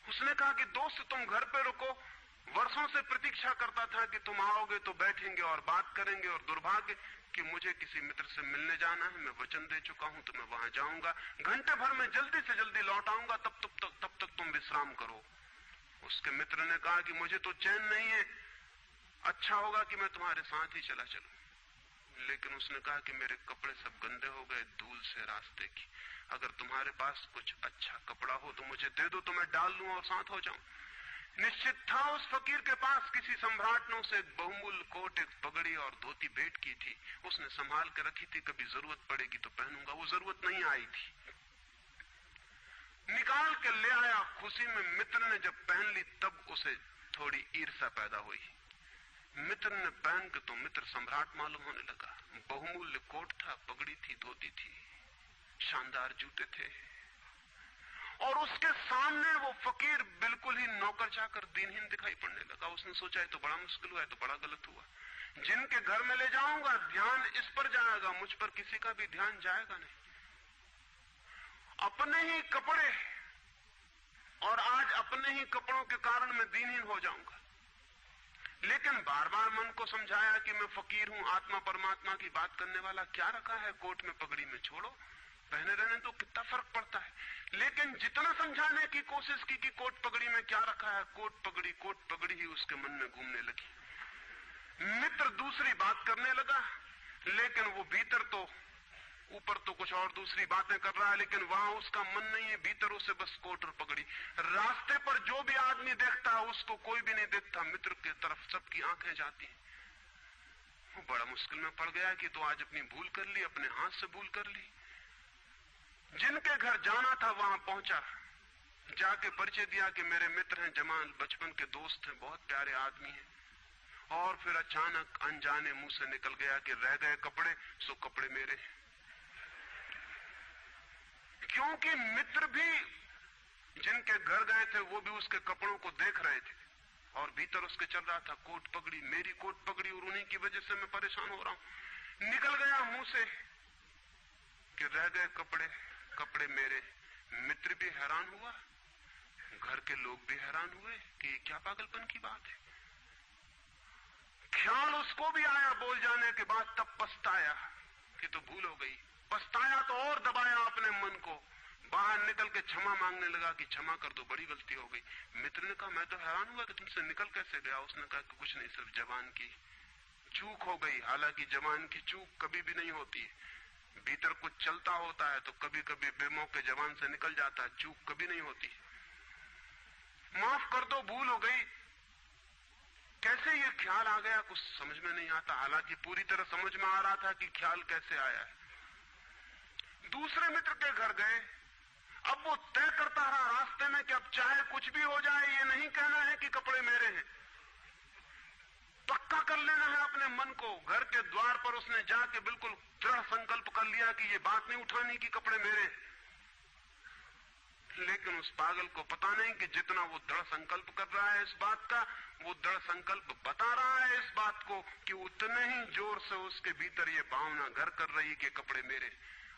उसने कहा कि दोस्त तुम घर पे रुको, वर्षों से प्रतीक्षा करता था कि तुम आओगे तो बैठेंगे और बात करेंगे, और दुर्भाग्य कि मुझे किसी मित्र से मिलने जाना है, मैं वचन दे चुका हूं तो मैं वहां जाऊंगा, घंटे भर में जल्दी से जल्दी लौट आऊंगा, तब तक तुम विश्राम करो। उसके मित्र ने कहा कि मुझे तो चैन नहीं है, अच्छा होगा कि मैं तुम्हारे साथ ही चला चलूं। लेकिन उसने कहा कि मेरे कपड़े सब गंदे हो गए धूल से रास्ते की, अगर तुम्हारे पास कुछ अच्छा कपड़ा हो तो मुझे दे दो, तो मैं डाल लूं और साथ हो जाऊं। निश्चित था उस फकीर के पास किसी सम्राट ने उसे एक बहुमूल्य कोट, एक पगड़ी और धोती भेंट की थी। उसने संभाल के रखी थी, कभी जरूरत पड़ेगी तो पहनूंगा। वो जरूरत नहीं आई थी, निकाल के ले आया खुशी में। मित्र ने जब पहन ली तब उसे थोड़ी ईर्ष्या पैदा हुई। मित्र ने पहन के तो मित्र सम्राट मालूम होने लगा। बहुमूल्य कोट था, पगड़ी थी, धोती थी, शानदार जूते थे, और उसके सामने वो फकीर बिल्कुल ही नौकर चाकर दीनहीन दिखाई पड़ने लगा। उसने सोचा है तो बड़ा मुश्किल हुआ है, तो बड़ा गलत हुआ। जिनके घर में ले जाऊंगा ध्यान इस पर जाएगा, मुझ पर किसी का भी ध्यान जाएगा नहीं। अपने ही कपड़े, और आज अपने ही कपड़ों के कारण मैं दीनहीन हो जाऊंगा। लेकिन बार बार मन को समझाया कि मैं फकीर हूं, आत्मा परमात्मा की बात करने वाला, क्या रखा है कोट में पगड़ी में, छोड़ो, पहने रहने तो कितना फर्क पड़ता है। लेकिन जितना समझाने की कोशिश की कि कोट पगड़ी में क्या रखा है, कोट पगड़ी ही उसके मन में घूमने लगी। मित्र दूसरी बात करने लगा, लेकिन वो भीतर तो, ऊपर तो कुछ और दूसरी बातें कर रहा है, लेकिन वहां उसका मन नहीं है, भीतर उसे बस कोट और पगड़ी। रास्ते पर जो भी आदमी देखता है उसको कोई भी नहीं देखता, मित्र की तरफ सबकी आंखें जाती हैं। वो बड़ा मुश्किल में पड़ गया कि तो आज अपनी भूल कर ली, अपने हाथ से भूल कर ली। जिनके घर जाना था वहां पहुंचा, जाके परिचय दिया कि मेरे मित्र हैं, जमाल, बचपन के दोस्त हैं, बहुत प्यारे आदमी हैं। और फिर अचानक अनजाने मुंह से निकल गया कि रह गए कपड़े, सो कपड़े मेरे हैं। क्योंकि मित्र भी जिनके घर गए थे वो भी उसके कपड़ों को देख रहे थे, और भीतर उसके चल रहा था कोट पगड़ी, मेरी कोट पगड़ी, और उन्हीं की वजह से मैं परेशान हो रहा हूं। निकल गया मुंह से कि रह गए कपड़े, कपड़े मेरे। मित्र भी हैरान हुआ, घर के लोग भी हैरान हुए कि क्या पागलपन की बात है। ख्याल उसको भी आया बोल जाने के बाद, तब पछताया कि तो भूल हो गई। पछताया तो और दबाया अपने मन को, बाहर निकल के क्षमा मांगने लगा कि क्षमा कर दो, बड़ी गलती हो गई। मित्र ने कहा मैं तो हैरान हुआ कि तुमसे निकल कैसे गया। उसने कहा कि कुछ नहीं, सिर्फ जबान की चूक हो गई। हालांकि जबान की चूक कभी भी नहीं होती, भीतर कुछ चलता होता है तो कभी कभी बेमौके जबान से निकल जाता है, चूक कभी नहीं होती। माफ कर दो, भूल हो गई। कैसे ये ख्याल आ गया कुछ समझ में नहीं आता, हालांकि पूरी तरह समझ में आ रहा था कि ख्याल कैसे आया है। दूसरे मित्र के घर गए। अब वो तय करता रहा रास्ते में कि अब चाहे कुछ भी हो जाए, ये नहीं कहना है कि कपड़े मेरे हैं, पक्का कर लेना है अपने मन को। घर के द्वार पर उसने जाके बिल्कुल दृढ़ संकल्प कर लिया कि ये बात नहीं उठानी कि कपड़े मेरे। लेकिन उस पागल को पता नहीं कि जितना वो दृढ़ संकल्प कर रहा है इस बात का, वो दृढ़ संकल्प बता रहा है इस बात को कि उतने ही जोर से उसके भीतर ये भावना घर कर रही कि कपड़े मेरे।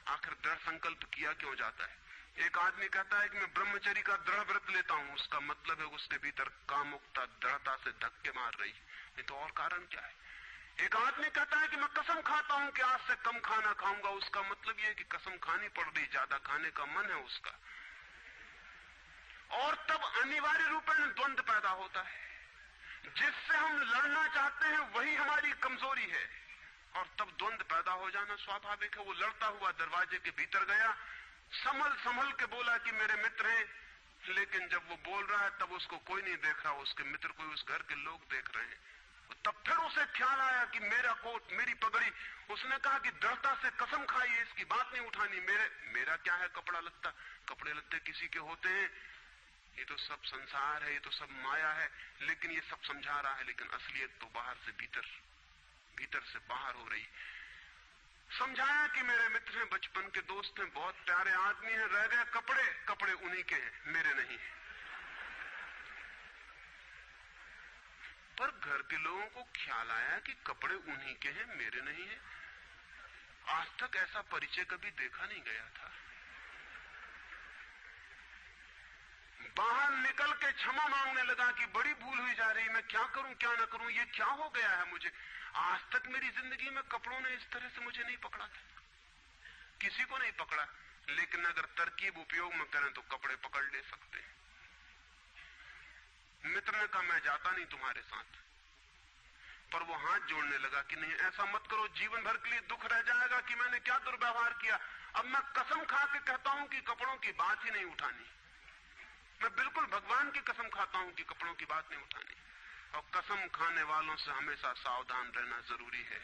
आखिर दृढ़ संकल्प किया क्यों जाता है? एक आदमी कहता है कि मैं ब्रह्मचर्य का दृढ़ व्रत लेता हूं, उसका मतलब है उसके भीतर कामुकता दृढ़ता से धक्के मार रही, नहीं तो और कारण क्या है? एक आदमी कहता है कि मैं कसम खाता हूं कि आज से कम खाना खाऊंगा, उसका मतलब यह है कि कसम खानी पड़ रही, ज्यादा खाने का मन है उसका। और तब अनिवार्य रूप में द्वंद्व पैदा होता है। जिससे हम लड़ना चाहते हैं वही हमारी कमजोरी है, और तब द्वंद्व पैदा हो जाना स्वाभाविक है। वो लड़ता हुआ दरवाजे के भीतर गया, संभल संभल के बोला कि मेरे मित्र हैं, लेकिन जब वो बोल रहा है तब उसको कोई नहीं देख रहा, उसके मित्र कोई उस घर के लोग देख रहे हैं। तब फिर उसे ख्याल आया कि मेरा कोट, मेरी पगड़ी। उसने कहा कि दृढ़ता से कसम खाई है, इसकी बात नहीं उठानी। मेरा क्या है कपड़ा लत्ता? कपड़े लत्ते किसी के होते हैं, ये तो सब संसार है, ये तो सब माया है। लेकिन ये सब समझा रहा है, लेकिन असलियत तो बाहर से भीतर, भीतर से बाहर हो रही। समझाया कि मेरे मित्र हैं, बचपन के दोस्त हैं, बहुत प्यारे आदमी हैं, रह गए कपड़े, कपड़े उन्हीं के हैं, मेरे नहीं है। पर घर के लोगों को ख्याल आया कि कपड़े उन्हीं के हैं, मेरे नहीं है। आज तक ऐसा परिचय कभी देखा नहीं गया था। बाहर निकल के क्षमा मांगने लगा कि बड़ी भूल हुई जा रही, मैं क्या करूं क्या ना करूं, ये क्या हो गया है मुझे। आज तक मेरी जिंदगी में कपड़ों ने इस तरह से मुझे नहीं पकड़ा था, किसी को नहीं पकड़ा। लेकिन अगर तरकीब उपयोग में करें तो कपड़े पकड़ ले सकते हैं। मित्र ने कहा मैं जाता नहीं तुम्हारे साथ, पर वो हाथ जोड़ने लगा कि नहीं ऐसा मत करो, जीवन भर के लिए दुख रह जाएगा कि मैंने क्या दुर्व्यवहार किया। अब मैं कसम खा के कहता हूं कि कपड़ों की बात ही नहीं उठानी। मैं बिल्कुल भगवान की कसम खाता हूं कि कपड़ों की बात नहीं उठानी। और कसम खाने वालों से हमेशा सावधान रहना जरूरी है,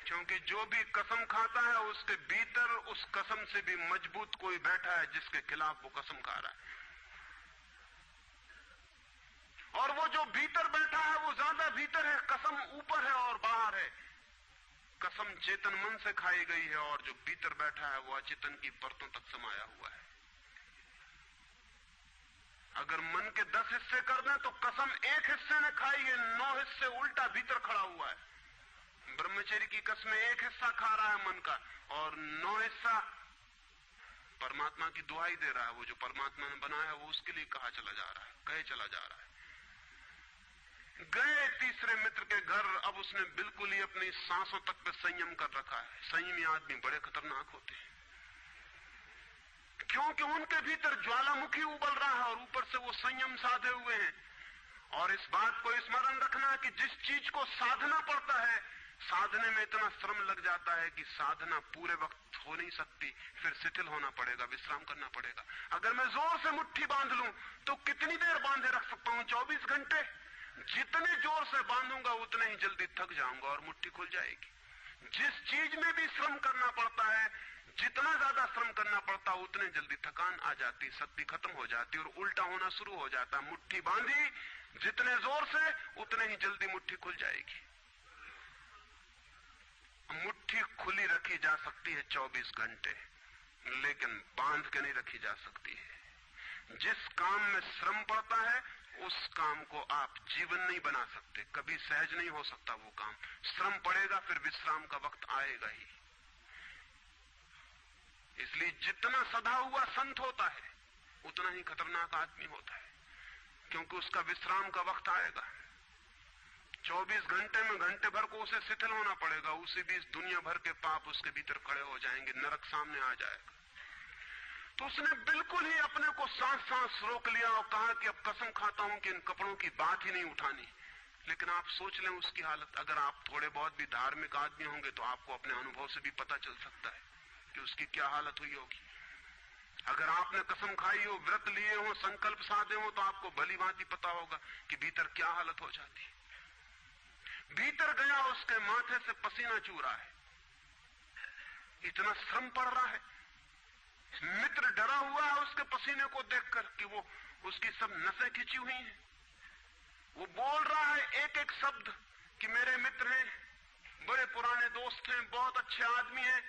क्योंकि जो भी कसम खाता है उसके भीतर उस कसम से भी मजबूत कोई बैठा है जिसके खिलाफ वो कसम खा रहा है। और वो जो भीतर बैठा है वो ज्यादा भीतर है, कसम ऊपर है और बाहर है। कसम चेतन मन से खाई गई है, और जो भीतर बैठा है वो अचेतन की परतों तक समाया हुआ है। अगर मन के 10 हिस्से कर दें तो कसम एक हिस्से ने खाई है, 9 हिस्से उल्टा भीतर खड़ा हुआ है। ब्रह्मचर्य की कसमें एक हिस्सा खा रहा है मन का, और 9 हिस्सा परमात्मा की दुहाई दे रहा है। वो जो परमात्मा ने बनाया है वो उसके लिए कहा चला जा रहा है, कहे चला जा रहा है। गए तीसरे मित्र के घर। अब उसने बिल्कुल ही अपनी सांसों तक पे संयम कर रखा है। संयमी आदमी बड़े खतरनाक होते हैं, क्योंकि उनके भीतर ज्वालामुखी उबल रहा है और ऊपर से वो संयम साधे हुए हैं। और इस बात को स्मरण रखना कि जिस चीज को साधना पड़ता है, साधने में इतना श्रम लग जाता है कि साधना पूरे वक्त हो नहीं सकती, फिर शिथिल होना पड़ेगा, विश्राम करना पड़ेगा। अगर मैं जोर से मुट्ठी बांध लूं तो कितनी देर बांधे रख सकता हूं? 24 घंटे। जितने जोर से बांधूंगा उतने ही जल्दी थक जाऊंगा और मुट्ठी खुल जाएगी। जिस चीज में भी श्रम करना पड़ता है, जितना ज्यादा श्रम करना पड़ता है उतने जल्दी थकान आ जाती, शक्ति खत्म हो जाती और उल्टा होना शुरू हो जाता। मुट्ठी बांधी जितने जोर से उतने ही जल्दी मुट्ठी खुल जाएगी। मुट्ठी खुली रखी जा सकती है 24 घंटे, लेकिन बांध के नहीं रखी जा सकती है। जिस काम में श्रम पड़ता है उस काम को आप जीवन नहीं बना सकते, कभी सहज नहीं हो सकता वो काम। श्रम पड़ेगा, फिर विश्राम का वक्त आएगा ही। इसलिए जितना सधा हुआ संत होता है उतना ही खतरनाक आदमी होता है, क्योंकि उसका विश्राम का वक्त आएगा। 24 घंटे में घंटे भर को उसे शिथिल होना पड़ेगा, उसी बीच दुनिया भर के पाप उसके भीतर खड़े हो जाएंगे, नरक सामने आ जाएगा। तो उसने बिल्कुल ही अपने को सांस सांस रोक लिया और कहा कि अब कसम खाता हूं कि इन कपड़ों की बात ही नहीं उठानी। लेकिन आप सोच लें उसकी हालत, अगर आप थोड़े बहुत भी धार्मिक आदमी होंगे तो आपको अपने अनुभव से भी पता चल सकता है कि उसकी क्या हालत हुई होगी। अगर आपने कसम खाई हो, व्रत लिए हो, संकल्प साधे हो, तो आपको भली भांति पता होगा कि भीतर क्या हालत हो जाती है। भीतर गया, उसके माथे से पसीना चू रहा है, इतना श्रम पड़ रहा है। मित्र डरा हुआ है उसके पसीने को देखकर कि वो उसकी सब नसें खिंची हुई हैं। वो बोल रहा है एक एक शब्द कि मेरे मित्र हैं, बड़े पुराने दोस्त हैं, बहुत अच्छे आदमी हैं।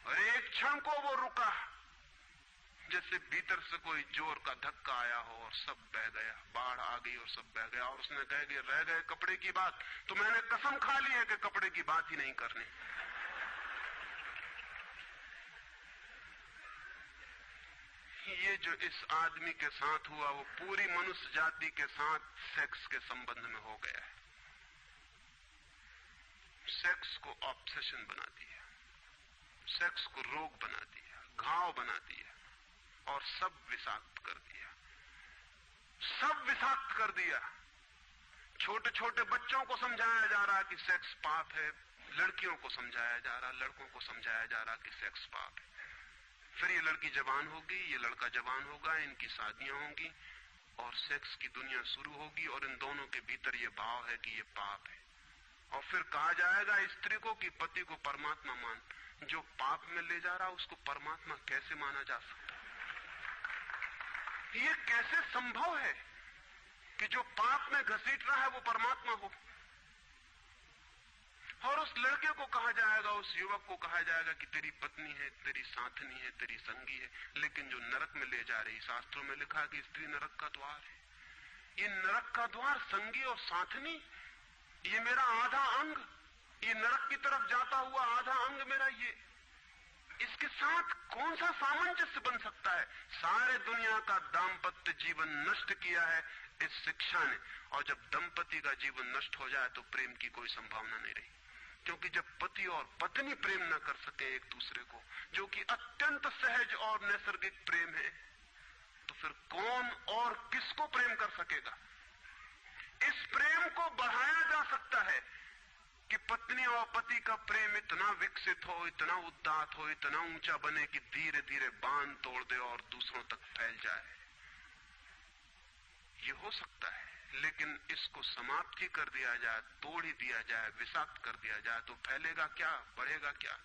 और एक क्षण को वो रुका, जैसे भीतर से कोई जोर का धक्का आया हो और सब बह गया, बाढ़ आ गई और सब बह गया। और उसने कह कि रह गए कपड़े की बात, तो मैंने कसम खा ली है कि कपड़े की बात ही नहीं करनी। ये जो इस आदमी के साथ हुआ वो पूरी मनुष्य जाति के साथ सेक्स के संबंध में हो गया है। सेक्स को ऑब्सेशन बना दिया, सेक्स को रोग बना दिया, घाव बना दिया और सब विषाक्त कर दिया, सब विषाक्त कर दिया। छोटे छोटे बच्चों को समझाया जा रहा कि सेक्स पाप है, लड़कियों को समझाया जा रहा, लड़कों को समझाया जा रहा कि सेक्स पाप है। फिर ये लड़की जवान होगी, ये लड़का जवान होगा, इनकी शादियां होंगी और सेक्स की दुनिया शुरू होगी और इन दोनों के भीतर ये भाव है कि ये पाप है। और फिर कहा जाएगा स्त्री को कि पति को परमात्मा मान। जो पाप में ले जा रहा उसको परमात्मा कैसे माना जा सकता? ये कैसे संभव है कि जो पाप में घसीट रहा है वो परमात्मा हो? और उस लड़के को कहा जाएगा, उस युवक को कहा जाएगा कि तेरी पत्नी है, तेरी साथनी है, तेरी संगी है। लेकिन जो नरक में ले जा रही, शास्त्रों में लिखा है कि स्त्री नरक का द्वार है। ये नरक का द्वार, संगी और साथनी, ये मेरा आधा अंग, ये नरक की तरफ जाता हुआ आधा अंग मेरा, ये इसके साथ कौन सा सामंजस्य बन सकता है? सारे दुनिया का दाम्पत्य जीवन नष्ट किया है इस शिक्षा ने। और जब दंपति का जीवन नष्ट हो जाए तो प्रेम की कोई संभावना नहीं रही, क्योंकि जब पति और पत्नी प्रेम न कर सके एक दूसरे को, जो कि अत्यंत सहज और नैसर्गिक प्रेम है, तो फिर कौन और किसको प्रेम कर सकेगा? इस प्रेम को बढ़ाया जा सकता है कि पत्नी और पति का प्रेम इतना विकसित हो, इतना उदात्त हो, इतना ऊंचा बने कि धीरे धीरे बांध तोड़ दे और दूसरों तक फैल जाए। ये हो सकता है, लेकिन इसको समाप्त ही कर दिया जाए, तोड़ ही दिया जाए, विषाक्त कर दिया जाए, तो फैलेगा क्या, बढ़ेगा क्या?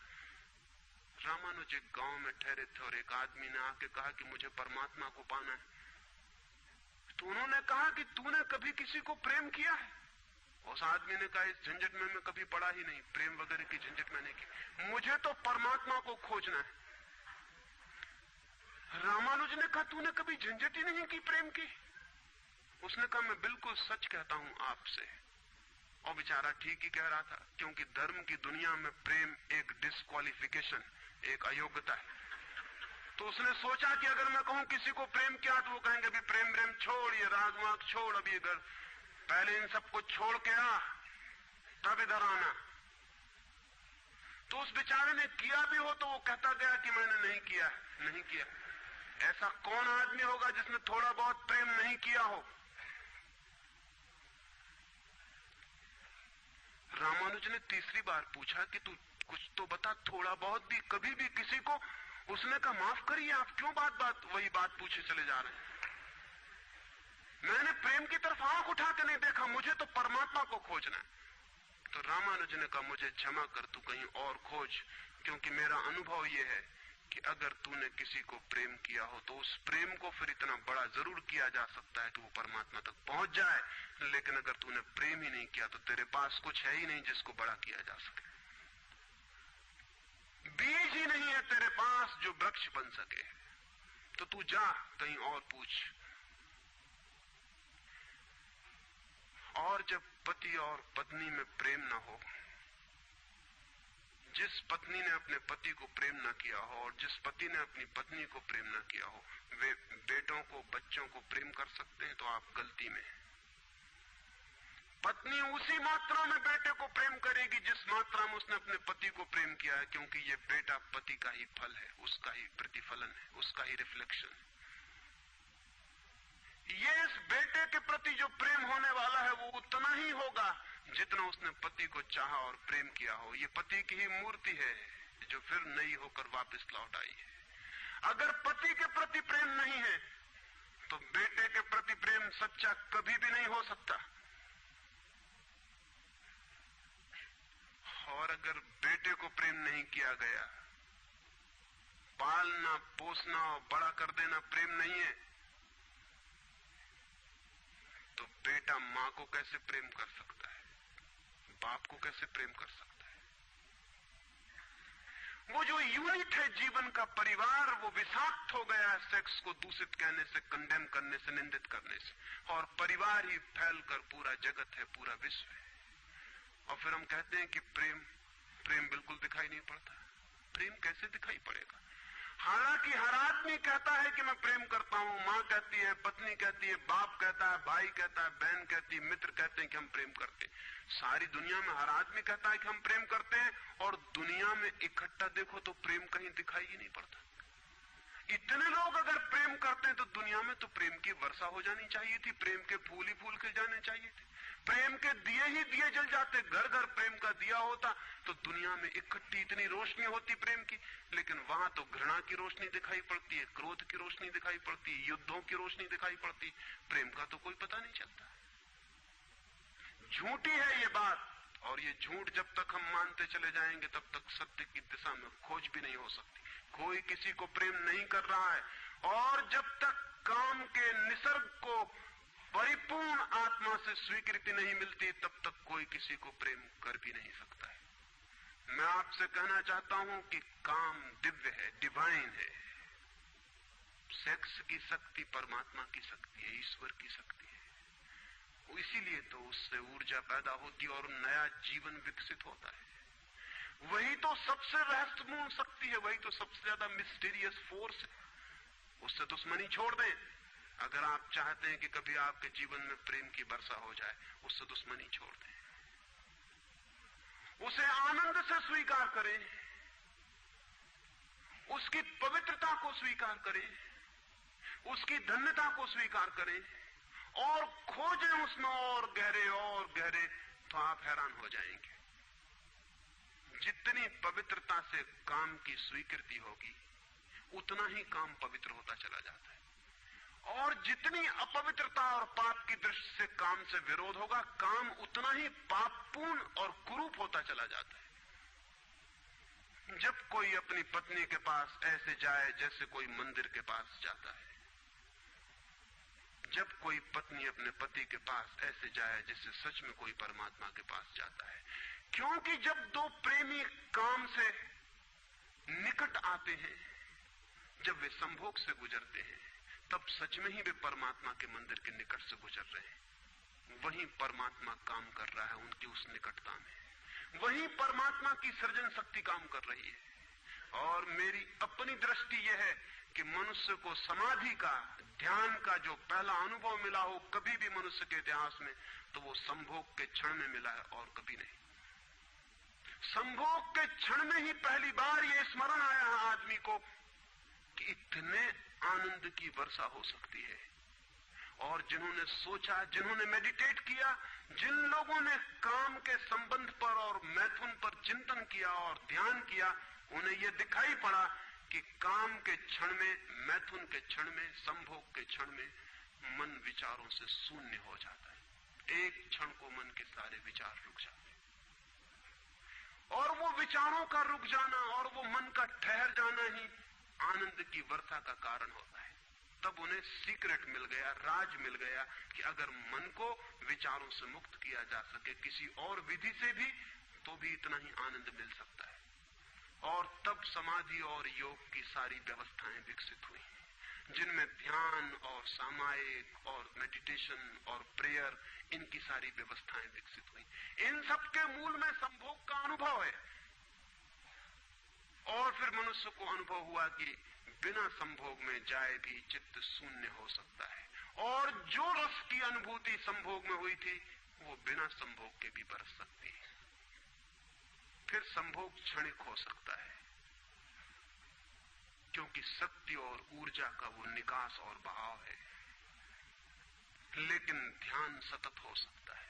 रामानुज एक गांव में ठहरे थे और एक आदमी ने आके कहा कि मुझे परमात्मा को पाना है। तो उन्होंने कहा कि तूने कभी किसी को प्रेम किया है? उस आदमी ने कहा इस झंझट में मैं कभी पड़ा ही नहीं, प्रेम वगैरह की झंझट मैंने की, मुझे तो परमात्मा को खोजना है। रामानुज ने कहा तूने कभी झंझट ही नहीं की प्रेम की? उसने कहा मैं बिल्कुल सच कहता हूं आपसे। और बेचारा ठीक ही कह रहा था, क्योंकि धर्म की दुनिया में प्रेम एक डिस्क्वालिफिकेशन, एक अयोग्यता है। तो उसने सोचा कि अगर मैं कहूं किसी को प्रेम किया तो वो कहेंगे अभी प्रेम प्रेम छोड़, ये राग वाग छोड़, अभी इधर पहले इन सबको छोड़ के आ, तब इधर आना। तो उस बेचारे ने किया भी हो तो वो कहता गया कि मैंने नहीं किया, नहीं किया। ऐसा कौन आदमी होगा जिसने थोड़ा बहुत प्रेम नहीं किया हो? रामानुज ने तीसरी बार पूछा कि तू कुछ तो बता, थोड़ा बहुत भी, कभी भी किसी को? उसने कहा माफ करिए, आप क्यों बात बात वही बात पूछे चले जा रहे हैं? मैंने प्रेम की तरफ आंख उठा के नहीं देखा, मुझे तो परमात्मा को खोजना है। तो रामानुज ने कहा मुझे क्षमा कर, तू कहीं और खोज, क्योंकि मेरा अनुभव यह है कि अगर तूने किसी को प्रेम किया हो तो उस प्रेम को फिर इतना बड़ा जरूर किया जा सकता है कि वो परमात्मा तक पहुंच जाए। लेकिन अगर तूने प्रेम ही नहीं किया तो तेरे पास कुछ है ही नहीं जिसको बड़ा किया जा सके। बीज ही नहीं है तेरे पास जो वृक्ष बन सके। तो तू जा कहीं और पूछ। और जब पति और पत्नी में प्रेम न हो, जिस पत्नी ने अपने पति को प्रेम न किया हो और जिस पति ने अपनी पत्नी को प्रेम न किया हो, वे बेटों को, बच्चों को प्रेम कर सकते हैं तो आप गलती में हैं। पत्नी उसी मात्रा में बेटे को प्रेम करेगी जिस मात्रा में उसने अपने पति को प्रेम किया है, क्योंकि ये बेटा पति का ही फल है, उसका ही प्रतिफलन है, उसका ही रिफ्लेक्शन है। ये इस बेटे के प्रति जो प्रेम होने वाला है वो उतना ही होगा जितना उसने पति को चाहा और प्रेम किया हो। ये पति की ही मूर्ति है जो फिर नई होकर वापस लौट आई है। अगर पति के प्रति प्रेम नहीं है तो बेटे के प्रति प्रेम सच्चा कभी भी नहीं हो सकता। और अगर बेटे को प्रेम नहीं किया गया, पालना पोसना और बड़ा कर देना प्रेम नहीं है, तो बेटा मां को कैसे प्रेम कर सकता है, बाप को कैसे प्रेम कर सकता है? वो जो यूनिट है जीवन का परिवार, वो विषाक्त हो गया है सेक्स को दूषित कहने से, कंडेम करने से, निंदित करने से, और परिवार ही फैलकर पूरा जगत है, पूरा विश्व है। और फिर हम कहते हैं कि प्रेम बिल्कुल दिखाई नहीं पड़ता। प्रेम कैसे दिखाई पड़ेगा? हालांकि हर आदमी कहता है कि मैं प्रेम करता हूं, मां कहती है, पत्नी कहती है, बाप कहता है, भाई कहता है, बहन कहती है, मित्र कहते हैं कि हम प्रेम करते हैं। सारी दुनिया में हर आदमी कहता है कि हम प्रेम करते हैं, और दुनिया में इकट्ठा देखो तो प्रेम कहीं दिखाई ही नहीं पड़ता। इतने लोग अगर प्रेम करते हैं तो दुनिया में तो प्रेम की वर्षा हो जानी चाहिए थी, प्रेम के फूल ही फूल खिल जाने चाहिए थे, प्रेम के दिए ही दिए जल जाते, घर घर प्रेम का दिया होता तो दुनिया में इकट्ठी इतनी रोशनी होती प्रेम की। लेकिन वहां तो घृणा की रोशनी दिखाई पड़ती है, क्रोध की रोशनी दिखाई पड़ती है, युद्धों की रोशनी दिखाई पड़ती है, प्रेम का तो कोई पता नहीं चलता। झूठी है ये बात, और ये झूठ जब तक हम मानते चले जाएंगे तब तक सत्य की दिशा में खोज भी नहीं हो सकती। कोई किसी को प्रेम नहीं कर रहा है, और जब तक काम के निसर्ग को परिपूर्ण आत्मा से स्वीकृति नहीं मिलती तब तक कोई किसी को प्रेम कर भी नहीं सकता है। मैं आपसे कहना चाहता हूं कि काम दिव्य है, डिवाइन है। सेक्स की शक्ति परमात्मा की शक्ति है, ईश्वर की शक्ति है। इसीलिए तो उससे ऊर्जा पैदा होती है और नया जीवन विकसित होता है। वही तो सबसे रहस्यपूर्ण शक्ति है, वही तो सबसे ज्यादा मिस्टीरियस फोर्स है। उससे दुश्मनी छोड़ दें। अगर आप चाहते हैं कि कभी आपके जीवन में प्रेम की वर्षा हो जाए, उससे दुश्मनी छोड़ दें, उसे आनंद से स्वीकार करें, उसकी पवित्रता को स्वीकार करें, उसकी धन्यता को स्वीकार करें, और खोजें उसमें और गहरे, तो आप हैरान हो जाएंगे। जितनी पवित्रता से काम की स्वीकृति होगी उतना ही काम पवित्र होता चला जाता है, और जितनी अपवित्रता और पाप की दृष्टि से काम से विरोध होगा, काम उतना ही पापपूर्ण और कुरूप होता चला जाता है। जब कोई अपनी पत्नी के पास ऐसे जाए जैसे कोई मंदिर के पास जाता है, जब कोई पत्नी अपने पति के पास ऐसे जाए जैसे सच में कोई परमात्मा के पास जाता है, क्योंकि जब दो प्रेमी काम से निकट आते हैं, जब वे संभोग से गुजरते हैं, तब सच में ही वे परमात्मा के मंदिर के निकट से गुजर रहे हैं। वहीं परमात्मा काम कर रहा है उनकी उस निकटता में, वहीं परमात्मा की सृजन शक्ति काम कर रही है। और मेरी अपनी दृष्टि यह है कि मनुष्य को समाधि का, ध्यान का जो पहला अनुभव मिला हो कभी भी मनुष्य के इतिहास में, तो वो संभोग के क्षण में मिला है और कभी नहीं। संभोग के क्षण में ही पहली बार ये स्मरण आया है आदमी को कि इतने आनंद की वर्षा हो सकती है। और जिन्होंने सोचा, जिन्होंने मेडिटेट किया, जिन लोगों ने काम के संबंध पर और मैथुन पर चिंतन किया और ध्यान किया, उन्हें यह दिखाई पड़ा कि काम के क्षण में, मैथुन के क्षण में, संभोग के क्षण में मन विचारों से शून्य हो जाता है। एक क्षण को मन के सारे विचार रुक जाते हैं, और वो विचारों का रुक जाना और वो मन का ठहर जाना ही आनंद की वर्षा का कारण होता है। तब उन्हें सीक्रेट मिल गया, राज मिल गया कि अगर मन को विचारों से मुक्त किया जा सके किसी और विधि से भी, तो भी इतना ही आनंद मिल सकता है। और तब समाधि और योग की सारी व्यवस्थाएं विकसित हुई, जिनमें ध्यान और सामायिक और मेडिटेशन और प्रेयर, इनकी सारी व्यवस्थाएं विकसित हुई। इन सब के मूल में संभोग का अनुभव है। और फिर मनुष्य को अनुभव हुआ कि बिना संभोग में जाए भी चित्त शून्य हो सकता है, और जो रस की अनुभूति संभोग में हुई थी वो बिना संभोग के भी बरस सकती है। फिर संभोग क्षणिक हो सकता है, क्योंकि शक्ति और ऊर्जा का वो निकास और बहाव है, लेकिन ध्यान सतत हो सकता है।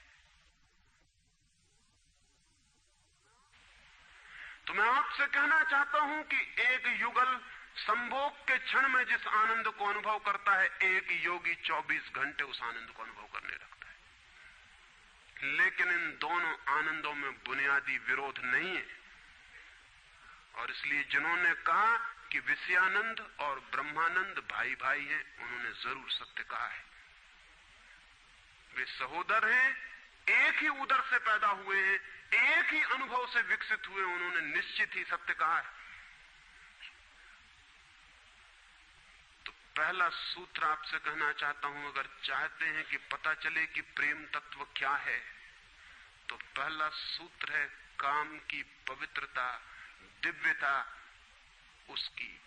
तो मैं आपसे कहना चाहता हूं कि एक युगल संभोग के क्षण में जिस आनंद को अनुभव करता है, एक योगी 24 घंटे उस आनंद को अनुभव करने लगता है। लेकिन इन दोनों आनंदों में बुनियादी विरोध नहीं है, और इसलिए जिन्होंने कहा कि विषयानंद और ब्रह्मानंद भाई भाई हैं, उन्होंने जरूर सत्य कहा है। वे सहोदर हैं, एक ही उदर से पैदा हुए हैं, एक ही अनुभव से विकसित हुए, उन्होंने निश्चित ही सत्य कहा है। तो पहला सूत्र आपसे कहना चाहता हूं, अगर चाहते हैं कि पता चले कि प्रेम तत्व क्या है, तो पहला सूत्र है काम की पवित्रता, दिव्यता, उसकी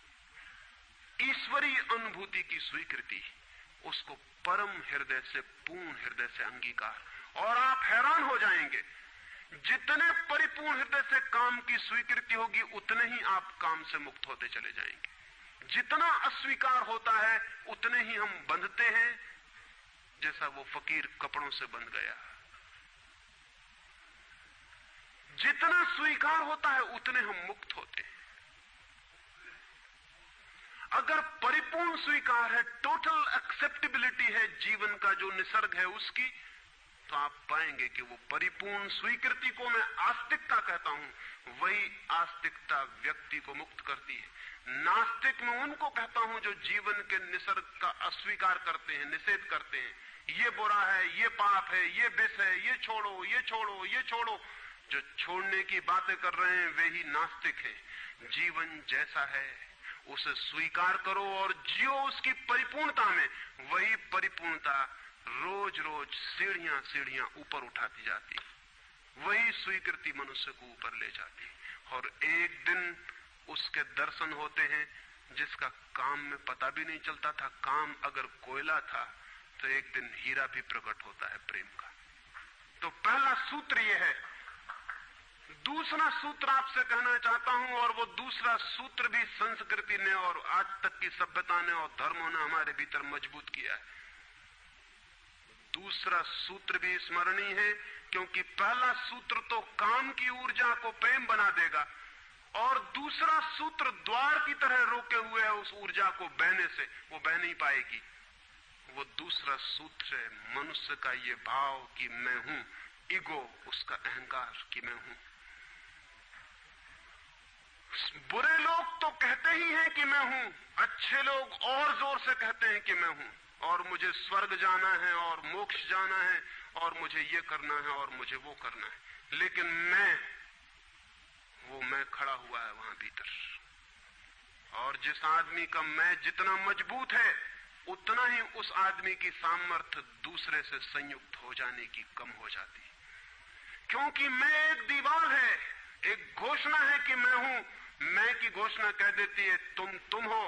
ईश्वरीय अनुभूति की स्वीकृति, उसको परम हृदय से, पूर्ण हृदय से अंगीकार। और आप हैरान हो जाएंगे, जितने परिपूर्ण हृदय से काम की स्वीकृति होगी, उतने ही आप काम से मुक्त होते चले जाएंगे। जितना अस्वीकार होता है, उतने ही हम बंधते हैं, जैसा वो फकीर कपड़ों से बंध गया। जितना स्वीकार होता है, उतने हम मुक्त होते हैं। अगर परिपूर्ण स्वीकार है, टोटल एक्सेप्टेबिलिटी है जीवन का जो निसर्ग है उसकी, तो आप पाएंगे कि वो परिपूर्ण स्वीकृति को मैं आस्तिकता कहता हूं। वही आस्तिकता व्यक्ति को मुक्त करती है। नास्तिक में उनको कहता हूं जो जीवन के निसर्ग का अस्वीकार करते हैं, निषेध करते हैं। ये बुरा है, ये पाप है, ये विष है, ये छोड़ो, ये छोड़ो, ये छोड़ो। जो छोड़ने की बातें कर रहे हैं वे ही नास्तिक हैं। जीवन जैसा है उसे स्वीकार करो और जियो उसकी परिपूर्णता में। वही परिपूर्णता रोज रोज सीढ़ियां सीढ़ियां ऊपर उठाती जाती, वही स्वीकृति मनुष्य को ऊपर ले जाती। और एक दिन उसके दर्शन होते हैं जिसका काम में पता भी नहीं चलता था। काम अगर कोयला था तो एक दिन हीरा भी प्रकट होता है प्रेम का। तो पहला सूत्र यह है। दूसरा सूत्र आपसे कहना चाहता हूं, और वो दूसरा सूत्र भी संस्कृति ने और आज तक की सभ्यता ने और धर्मों ने हमारे भीतर मजबूत किया है। दूसरा सूत्र भी स्मरणीय है, क्योंकि पहला सूत्र तो काम की ऊर्जा को प्रेम बना देगा, और दूसरा सूत्र द्वार की तरह रोके हुए है उस ऊर्जा को बहने से, वो बह नहीं पाएगी। वो दूसरा सूत्र है मनुष्य का ये भाव कि मैं हूं, ईगो, उसका अहंकार कि मैं हूं। बुरे लोग तो कहते ही हैं कि मैं हूं, अच्छे लोग और जोर से कहते हैं कि मैं हूं, और मुझे स्वर्ग जाना है और मोक्ष जाना है और मुझे ये करना है और मुझे वो करना है। लेकिन वो मैं खड़ा हुआ है वहां भीतर। और जिस आदमी का मैं जितना मजबूत है, उतना ही उस आदमी की सामर्थ्य दूसरे से संयुक्त हो जाने की कम हो जाती, क्योंकि मैं एक दीवार है, एक घोषणा है कि मैं हूं। मैं की घोषणा कह देती है तुम हो,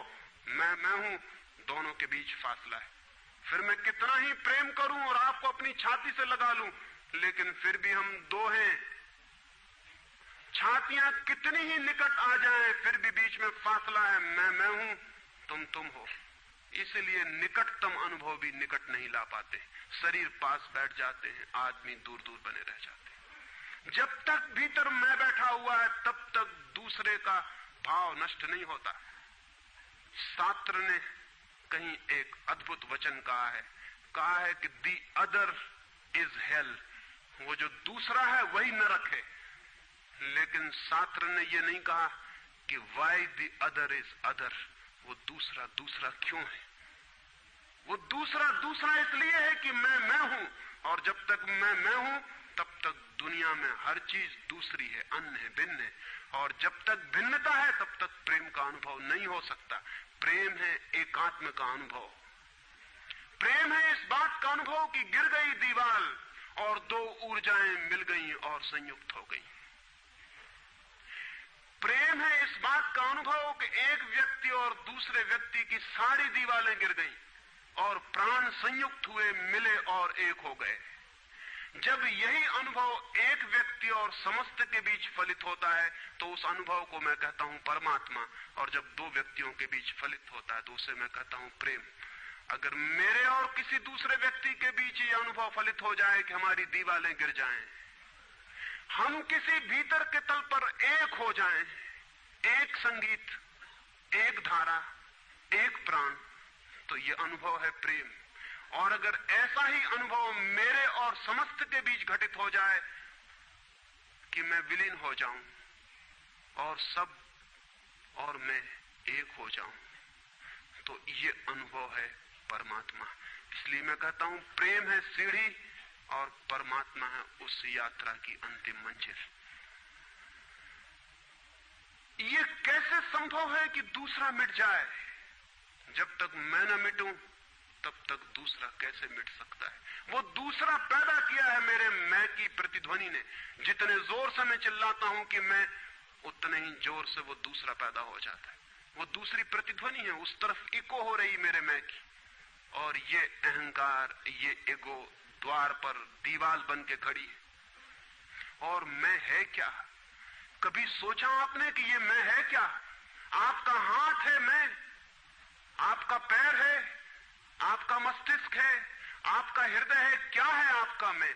मैं हूं, दोनों के बीच फासला है। फिर मैं कितना ही प्रेम करूं और आपको अपनी छाती से लगा लूं, लेकिन फिर भी हम दो हैं। छातियां कितनी ही निकट आ जाएं, फिर भी बीच में फासला है। मैं हूं, तुम हो। इसलिए निकटतम अनुभव भी निकट नहीं ला पाते। शरीर पास बैठ जाते हैं, आदमी दूर दूर बने रह जाते हैं। जब तक भीतर मैं बैठा हुआ है, तब तक दूसरे का भाव नष्ट नहीं होता। शास्त्र ने कहीं एक अद्भुत वचन कहा है कि दी अदर इज हेल, वो जो दूसरा है वही नरक है। लेकिन शास्त्र ने ये नहीं कहा कि why the other is other, वो दूसरा क्यों है। वो दूसरा इसलिए है कि मैं हूं, और जब तक मैं हूं तब तक दुनिया में हर चीज दूसरी है, अन्य है, भिन्न है। और जब तक भिन्नता है तब तक प्रेम का अनुभव नहीं हो सकता। प्रेम है एकात्म का अनुभव। प्रेम है इस बात का अनुभव कि गिर गई दीवार और दो ऊर्जाएं मिल गई और संयुक्त हो गई। प्रेम है इस बात का अनुभव कि एक व्यक्ति और दूसरे व्यक्ति की सारी दीवारें गिर गईं और प्राण संयुक्त हुए, मिले और एक हो गए। जब यही अनुभव एक व्यक्ति और समस्त के बीच फलित होता है तो उस अनुभव को मैं कहता हूं परमात्मा, और जब दो व्यक्तियों के बीच फलित होता है तो उसे मैं कहता हूं प्रेम। अगर मेरे और किसी दूसरे व्यक्ति के बीच ये अनुभव फलित हो जाए कि हमारी दीवारें गिर जाएं, हम किसी भीतर के तल पर एक हो जाएं, एक संगीत, एक धारा, एक प्राण, तो ये अनुभव है प्रेम। और अगर ऐसा ही अनुभव मेरे और समस्त के बीच घटित हो जाए कि मैं विलीन हो जाऊं और सब और मैं एक हो जाऊं, तो ये अनुभव है परमात्मा। इसलिए मैं कहता हूं प्रेम है सीढ़ी और परमात्मा है उस यात्रा की अंतिम मंजिल। ये कैसे संभव है कि दूसरा मिट जाए? जब तक मैं न मिटूं तब तक दूसरा कैसे मिट सकता है? वो दूसरा पैदा किया है मेरे मैं की प्रतिध्वनि ने। जितने जोर से मैं चिल्लाता हूं कि मैं, उतने ही जोर से वो दूसरा पैदा हो जाता है। वो दूसरी प्रतिध्वनि है, उस तरफ इको हो रही मेरे मैं की। और ये अहंकार, ये ईगो द्वार पर दीवार बन के खड़ी है। और मैं है क्या? कभी सोचा आपने कि ये मैं है क्या? आपका हाथ है मैं, आपका पैर है, आपका मस्तिष्क है, आपका हृदय है, क्या है आपका मैं?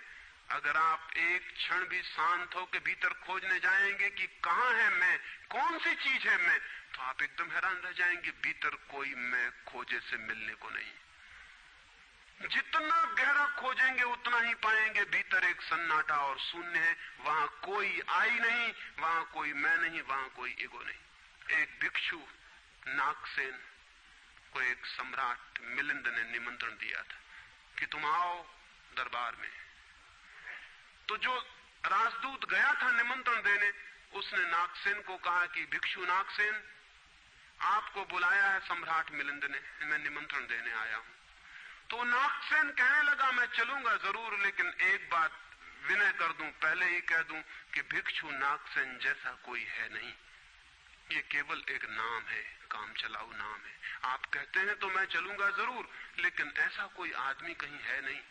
अगर आप एक क्षण भी शांत हो के भीतर खोजने जाएंगे कि कहां है मैं, कौन सी चीज है मैं, तो आप एकदम हैरान रह जाएंगे। भीतर कोई मैं खोजे से मिलने को नहीं। जितना गहरा खोजेंगे उतना ही पाएंगे भीतर एक सन्नाटा और शून्य है। वहां कोई आई नहीं, वहां कोई मैं नहीं, वहां कोई ईगो नहीं। एक भिक्षु नागसेन को एक सम्राट मिलिंद ने निमंत्रण दिया था कि तुम आओ दरबार में। तो जो राजदूत गया था निमंत्रण देने, उसने नागसेन को कहा कि भिक्षु नागसेन, आपको बुलाया है सम्राट मिलिंद ने, मैं निमंत्रण देने आया हूं। तो नागसेन कहने लगा मैं चलूंगा जरूर, लेकिन एक बात विनय कर दूं, पहले ही कह दूं कि भिक्षु नागसेन जैसा कोई है नहीं। ये केवल एक नाम है, काम चलाऊ नाम है। आप कहते हैं तो मैं चलूंगा जरूर, लेकिन ऐसा कोई आदमी कहीं है नहीं।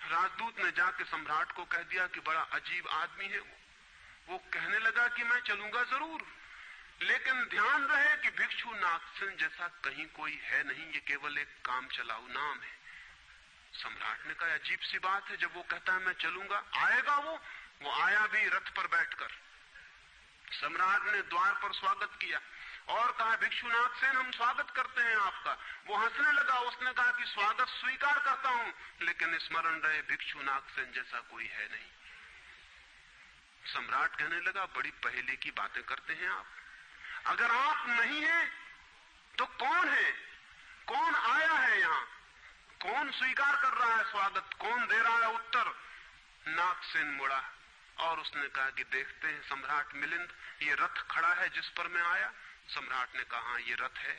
राजदूत ने जाके सम्राट को कह दिया कि बड़ा अजीब आदमी है वो कहने लगा कि मैं चलूंगा जरूर, लेकिन ध्यान रहे कि भिक्षु नागसेन जैसा कहीं कोई है नहीं, ये केवल एक काम चलाऊ नाम है। सम्राट ने कहा अजीब सी बात है, जब वो कहता है मैं चलूंगा, आएगा वो आया भी रथ पर बैठकर। सम्राट ने द्वार पर स्वागत किया और कहा भिक्षु नागसेन हम स्वागत करते हैं आपका। वो हंसने लगा, उसने कहा कि स्वागत स्वीकार करता हूं, लेकिन स्मरण रहे भिक्षु नागसेन जैसा कोई है नहीं। सम्राट कहने लगा बड़ी पहेली की बातें करते हैं आप। अगर आप नहीं हैं तो कौन है? कौन आया है यहां? कौन स्वीकार कर रहा है स्वागत? कौन दे रहा है उत्तर? नागसेन मुड़ा और उसने कहा कि देखते हैं सम्राट मिलिंद, ये रथ खड़ा है जिस पर मैं आया। सम्राट ने कहा ये रथ है।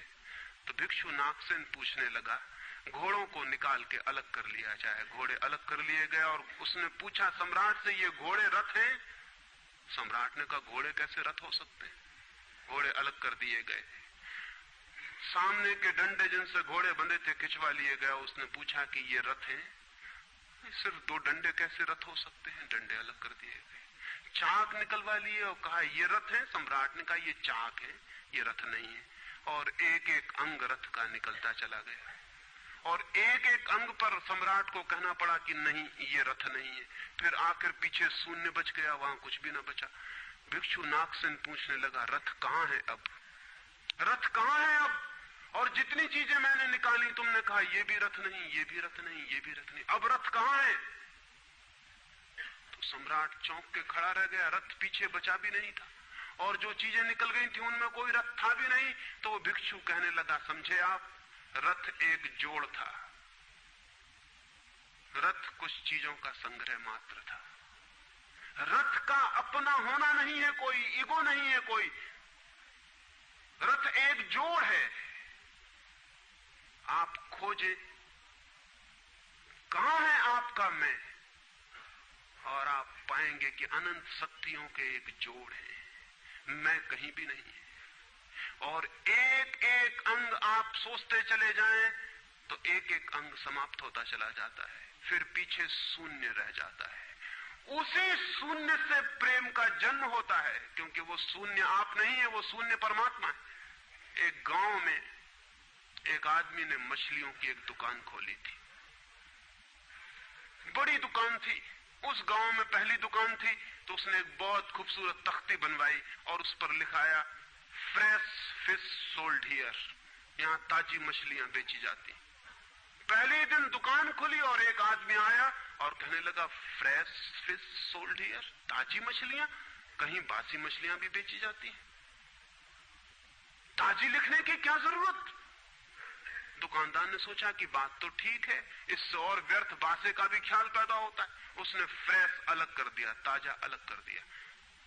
तो भिक्षु नागसेन पूछने लगा घोड़ों को निकाल के अलग कर लिया जाए। घोड़े अलग कर लिए गए और उसने पूछा सम्राट से ये घोड़े रथ हैं? सम्राट ने कहा घोड़े कैसे रथ हो सकते हैं? घोड़े अलग कर दिए गए। सामने के डंडे जिनसे घोड़े बंधे थे खिंचवा लिए गए। उसने पूछा कि ये रथ हैं? सिर्फ दो डंडे कैसे रथ हो सकते हैं? डंडे अलग कर दिए गए। चाक निकलवा लिए और कहा ये रथ है। सम्राट ने कहा ये चाक है, ये रथ नहीं है। और एक एक अंग रथ का निकलता चला गया और एक एक अंग पर सम्राट को कहना पड़ा कि नहीं ये रथ नहीं है। फिर आखिर पीछे शून्य बच गया, वहां कुछ भी ना बचा। भिक्षु नागसेन पूछने लगा रथ कहां है अब? रथ कहां है अब? और जितनी चीजें मैंने निकाली तुमने कहा ये भी रथ नहीं, ये भी रथ नहीं, ये भी रथ नहीं, अब रथ कहां है? तो सम्राट चौंक के खड़ा रह गया। रथ पीछे बचा भी नहीं था और जो चीजें निकल गई थी उनमें कोई रथ था भी नहीं। तो वो भिक्षु कहने लगा समझे आप, रथ एक जोड़ था, रथ कुछ चीजों का संग्रह मात्र था। रथ का अपना होना नहीं है कोई, ईगो नहीं है कोई। रथ एक जोड़ है। आप खोजे कहां है आपका मैं, और आप पाएंगे कि अनंत शक्तियों के एक जोड़ है। मैं कहीं भी नहीं है। और एक एक अंग आप सोचते चले जाएं तो एक एक अंग समाप्त होता चला जाता है। फिर पीछे शून्य रह जाता है। उसी शून्य से प्रेम का जन्म होता है, क्योंकि वो शून्य आप नहीं है, वो शून्य परमात्मा है। एक गांव में एक आदमी ने मछलियों की एक दुकान खोली थी, बड़ी दुकान थी। उस गांव में पहली दुकान थी, तो उसने एक बहुत खूबसूरत तख्ती बनवाई और उस पर लिखाया फ्रेश फिश सोल्ड हियर, यहां ताजी मछलियां बेची जाती। पहले दिन दुकान खुली और एक आदमी आया और कहने लगा फ्रेश फिश सोल्ड हियर, ताजी मछलियां, कहीं बासी मछलियां भी बेची जाती हैं? ताजी लिखने की क्या जरूरत? दुकानदार ने सोचा कि बात तो ठीक है, इससे और व्यर्थ बासे का भी ख्याल पैदा होता है। उसने फ्रेश अलग कर दिया, ताजा अलग कर दिया।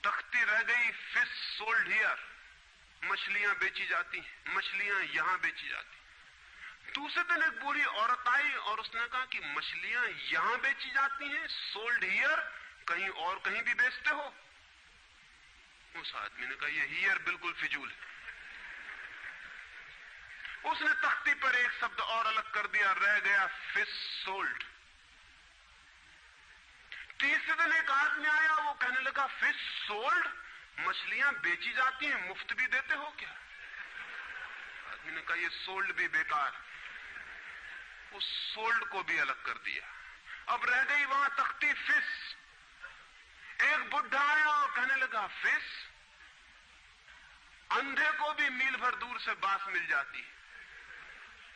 तख्ती रह गई फिश सोल्ड हियर, मछलियां बेची जाती हैं, मछलियां यहां बेची जाती। दूसरे दिन एक बूढ़ी औरत आई और उसने कहा कि मछलियां यहां बेची जाती हैं, सोल्ड हियर, कहीं और कहीं भी बेचते हो? उस आदमी ने कहा ये हियर बिल्कुल फिजूल है। उसने तख्ती पर एक शब्द और अलग कर दिया, रह गया फिश सोल्ड। तीसरे दिन एक आदमी आया, वो कहने लगा फिश सोल्ड, मछलियां बेची जाती हैं, मुफ्त भी देते हो क्या? आदमी ने कहा ये सोल्ड भी बेकार। उस सोल्ड को भी अलग कर दिया। अब रह गई वहां तख्ती फिश। एक बुढ़ा आया और कहने लगा फिश, अंधे को भी मील भर दूर से बांस मिल जाती है,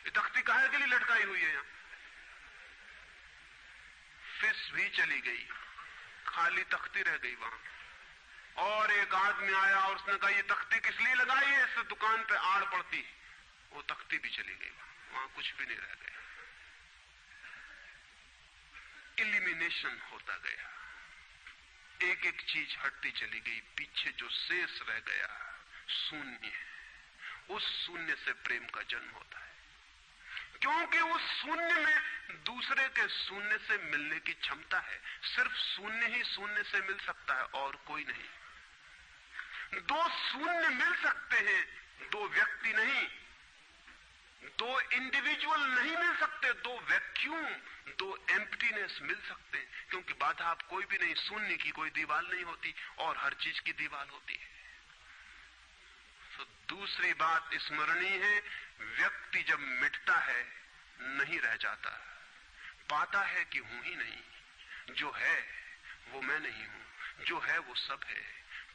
ये तख्ती काहे के लिए लटकाई हुई है यहां? फिश भी चली गई, खाली तख्ती रह गई वहां। और एक आदमी आया और उसने कहा ये तख्ती किस लिए लगाई है, इससे दुकान पे आड़ पड़ती। वो तख्ती भी चली गई, वहां कुछ भी नहीं रह गया। इलिमिनेशन होता गया, एक एक चीज हटती चली गई, पीछे जो शेष रह गया शून्य। उस शून्य से प्रेम का जन्म होता है, क्योंकि उस शून्य में दूसरे के शून्य से मिलने की क्षमता है। सिर्फ शून्य ही शून्य से मिल सकता है और कोई नहीं। दो शून्य मिल सकते हैं, दो व्यक्ति नहीं, दो इंडिविजुअल नहीं मिल सकते, दो वैक्यूम, दो एम्प्टीनेस मिल सकते हैं, क्योंकि बाधा आप कोई भी नहीं, शून्य की कोई दीवार नहीं होती और हर चीज की दीवार होती है। तो दूसरी बात स्मरणीय है, व्यक्ति जब मिटता है नहीं रह जाता, पाता है कि हूं ही नहीं, जो है वो मैं नहीं हूं, जो है वो सब है।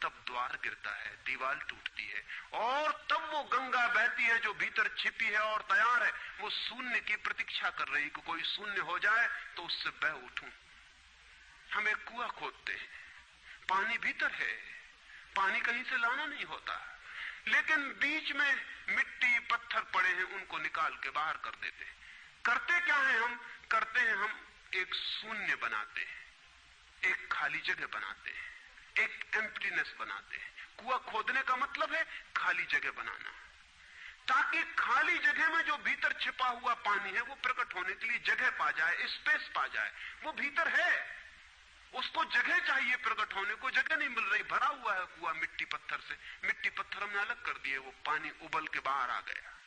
तब द्वार गिरता है, दीवार टूटती है और तब वो गंगा बहती है जो भीतर छिपी है और तैयार है। वो शून्य की प्रतीक्षा कर रही कि कोई शून्य हो जाए तो उससे बह उठूं। हम एक कुआं खोदते हैं, पानी भीतर है, पानी कहीं से लाना नहीं होता, लेकिन बीच में मिट्टी पत्थर पड़े हैं, उनको निकाल के बाहर कर देते हैं। करते क्या है हम? करते हैं हम एक शून्य बनाते हैं, एक खाली जगह बनाते हैं, एक एम्प्टीनेस बनाते हैं। कुआं खोदने का मतलब है खाली जगह बनाना, ताकि खाली जगह में जो भीतर छिपा हुआ पानी है वो प्रकट होने के लिए जगह पा जाए, स्पेस पा जाए। वो भीतर है, उसको जगह चाहिए प्रकट होने को, जगह नहीं मिल रही, भरा हुआ है कुआं मिट्टी पत्थर से। मिट्टी पत्थर हमने अलग कर दिए, वो पानी उबल के बाहर आ गया।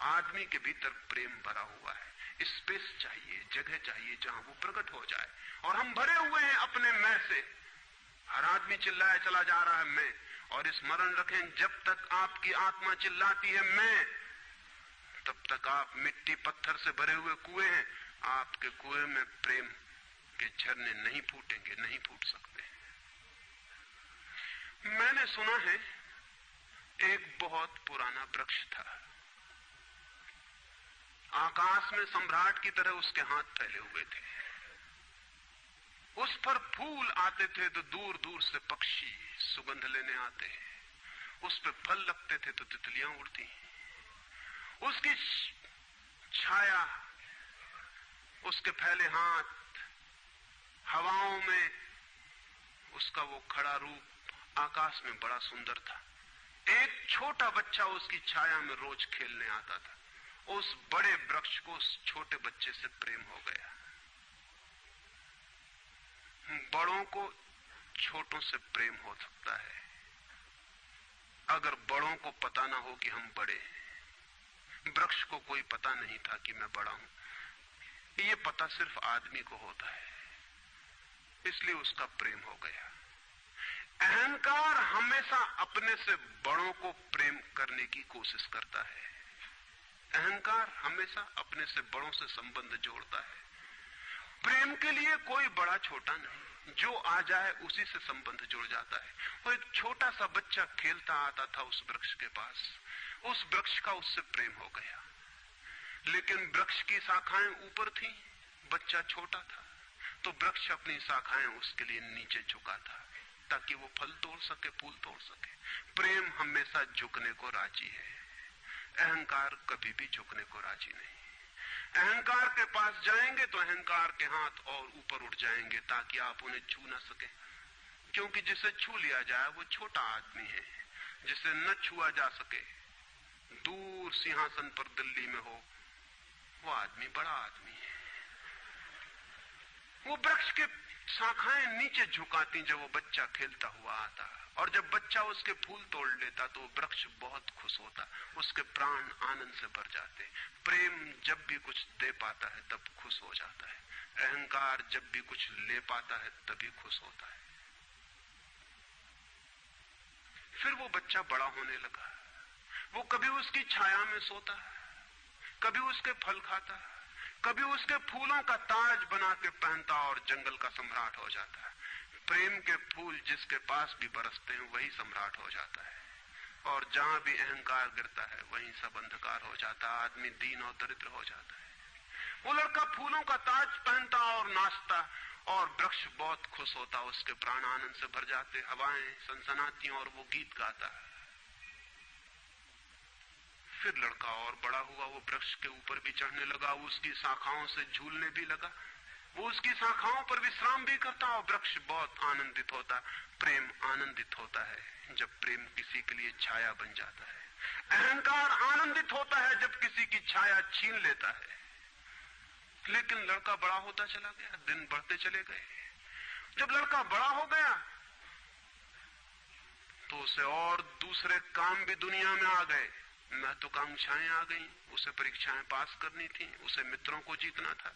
आदमी के भीतर प्रेम भरा हुआ है, स्पेस चाहिए, जगह चाहिए जहां वो प्रकट हो जाए। और हम भरे हुए हैं अपने मैं से। हर आदमी चिल्लाया चला जा रहा है मैं, और स्मरण रखें जब तक आपकी आत्मा चिल्लाती है मैं, तब तक आप मिट्टी पत्थर से भरे हुए कुएं हैं। आपके कुएं में प्रेम के झरने नहीं फूटेंगे, नहीं फूट सकते। मैंने सुना है एक बहुत पुराना वृक्ष था, आकाश में सम्राट की तरह उसके हाथ फैले हुए थे। उस पर फूल आते थे तो दूर दूर से पक्षी सुगंध लेने आते हैं, उस पर फल लगते थे तो तितलियां उड़ती। उसकी छाया, उसके फैले हाथ, हवाओं में उसका वो खड़ा रूप आकाश में बड़ा सुंदर था। एक छोटा बच्चा उसकी छाया में रोज खेलने आता था। उस बड़े वृक्ष को उस छोटे बच्चे से प्रेम हो गया। बड़ों को छोटों से प्रेम हो सकता है अगर बड़ों को पता ना हो कि हम बड़े हैं। वृक्ष को कोई पता नहीं था कि मैं बड़ा हूं, ये पता सिर्फ आदमी को होता है, इसलिए उसका प्रेम हो गया। अहंकार हमेशा अपने से बड़ों को प्रेम करने की कोशिश करता है। अहंकार हमेशा अपने से बड़ों से संबंध जोड़ता है। प्रेम के लिए कोई बड़ा छोटा नहीं, जो आ जाए उसी से संबंध जुड़ जाता है। वो एक छोटा सा बच्चा खेलता आता था उस वृक्ष के पास, उस वृक्ष का उससे प्रेम हो गया, लेकिन वृक्ष की शाखाएं ऊपर थी, बच्चा छोटा था, तो वृक्ष अपनी शाखाएं उसके लिए नीचे झुका था ताकि वो फल तोड़ सके, फूल तोड़ सके। प्रेम हमेशा झुकने को राजी है, अहंकार कभी भी झुकने को राजी नहीं। अहंकार के पास जाएंगे तो अहंकार के हाथ और ऊपर उठ जाएंगे ताकि आप उन्हें छू ना सके, क्योंकि जिसे छू लिया जाए वो छोटा आदमी है, जिसे न छुआ जा सके, दूर सिंहासन पर दिल्ली में हो, वो आदमी बड़ा आदमी है। वो वृक्ष के शाखाएं नीचे झुकाती जब वो बच्चा खेलता हुआ आता, और जब बच्चा उसके फूल तोड़ लेता तो वृक्ष बहुत खुश होता, उसके प्राण आनंद से भर जाते। प्रेम जब भी कुछ दे पाता है तब खुश हो जाता है, अहंकार जब भी कुछ ले पाता है तभी खुश होता है। फिर वो बच्चा बड़ा होने लगा, वो कभी उसकी छाया में सोता, कभी उसके फल खाता, कभी उसके फूलों का ताज बना के पहनता और जंगल का सम्राट हो जाता है। प्रेम के फूल जिसके पास भी बरसते हैं वही सम्राट हो जाता है, और जहां भी अहंकार गिरता है वहीं सब अंधकार हो जाता है, आदमी दीन और दरिद्र हो जाता है। वो लड़का फूलों का ताज पहनता और नाचता, और वृक्ष बहुत खुश होता, उसके प्राण आनंद से भर जाते, हवाएं सनसनाती और वो गीत गाता। फिर लड़का और बड़ा हुआ, वो वृक्ष के ऊपर भी चढ़ने लगा, उसकी शाखाओं से झूलने भी लगा, वो उसकी शाखाओं पर विश्राम भी करता, और वृक्ष बहुत आनंदित होता। प्रेम आनंदित होता है जब प्रेम किसी के लिए छाया बन जाता है। अहंकार आनंदित होता है जब किसी की छाया छीन लेता है। लेकिन लड़का बड़ा होता चला गया, दिन बढ़ते चले गए। जब लड़का बड़ा हो गया तो उसे और दूसरे काम भी दुनिया में आ गए, महत्वाकांक्षाएं आ गई, उसे परीक्षाएं पास करनी थी, उसे मित्रों को जीतना था।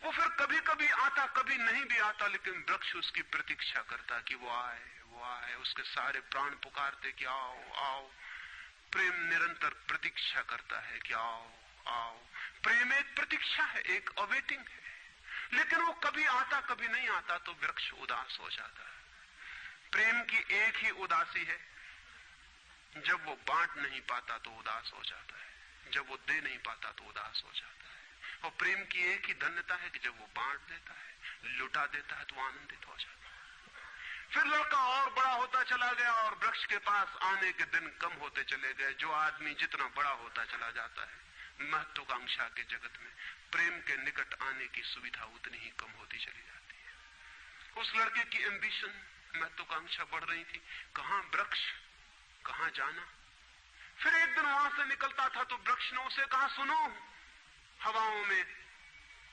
वो फिर कभी कभी आता, कभी नहीं भी आता, लेकिन वृक्ष उसकी प्रतीक्षा करता कि वो आए, वो आए। उसके सारे प्राण पुकारते कि आओ आओ। प्रेम निरंतर प्रतीक्षा करता है कि आओ आओ। प्रेम एक प्रतीक्षा है, एक अवेटिंग है, लेकिन वो कभी आता कभी नहीं आता, तो वृक्ष उदास हो जाता है। प्रेम की एक ही उदासी है, जब वो बांट नहीं पाता तो उदास हो जाता है, जब वो दे नहीं पाता तो उदास हो जाता है। और प्रेम की एक ही धन्यता है कि जब वो बांट देता है, लुटा देता है, तो आनंदित हो जाता है। फिर लड़का और बड़ा होता चला गया, और वृक्ष के पास आने के दिन कम होते चले गए। जो आदमी जितना बड़ा होता चला जाता है, महत्वाकांक्षा के जगत में प्रेम के निकट आने की सुविधा उतनी ही कम होती चली जाती है। उस लड़के की एम्बिशन, महत्वाकांक्षा बढ़ रही थी, कहां वृक्ष, कहां जाना। फिर एक दिन वहां से निकलता था तो वृक्ष ने उसे कहा, सुनो। हवाओं में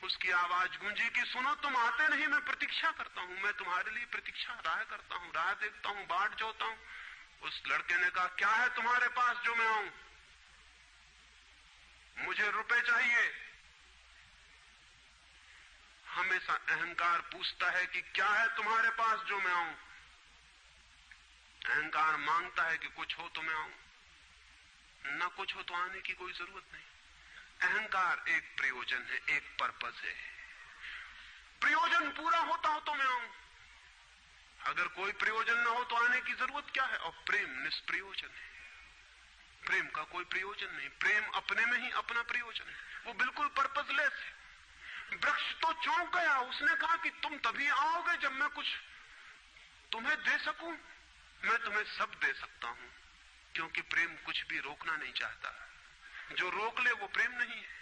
उसकी आवाज गूंजी कि सुनो, तुम आते नहीं, मैं प्रतीक्षा करता हूं, मैं तुम्हारे लिए प्रतीक्षा, राह करता हूं, राह देखता हूं, बाट जोता हूं। उस लड़के ने कहा, क्या है तुम्हारे पास जो मैं आऊं? मुझे रुपए चाहिए। हमेशा अहंकार पूछता है कि क्या है तुम्हारे पास जो मैं आऊं। अहंकार मांगता है कि कुछ हो तो मैं आऊं, ना कुछ हो तो आने की कोई जरूरत नहीं। अहंकार एक प्रयोजन है, एक पर्पस है। प्रयोजन पूरा होता हो तो मैं आऊं, अगर कोई प्रयोजन ना हो तो आने की जरूरत क्या है। और प्रेम निष्प्रयोजन है, प्रेम का कोई प्रयोजन नहीं। प्रेम अपने में ही अपना प्रयोजन है, वो बिल्कुल पर्पसलेस है। वृक्ष तो चौंक गया, उसने कहा कि तुम तभी आओगे जब मैं कुछ तुम्हें दे सकूं। मैं तुम्हें सब दे सकता हूं, क्योंकि प्रेम कुछ भी रोकना नहीं चाहता। जो रोक ले वो प्रेम नहीं है।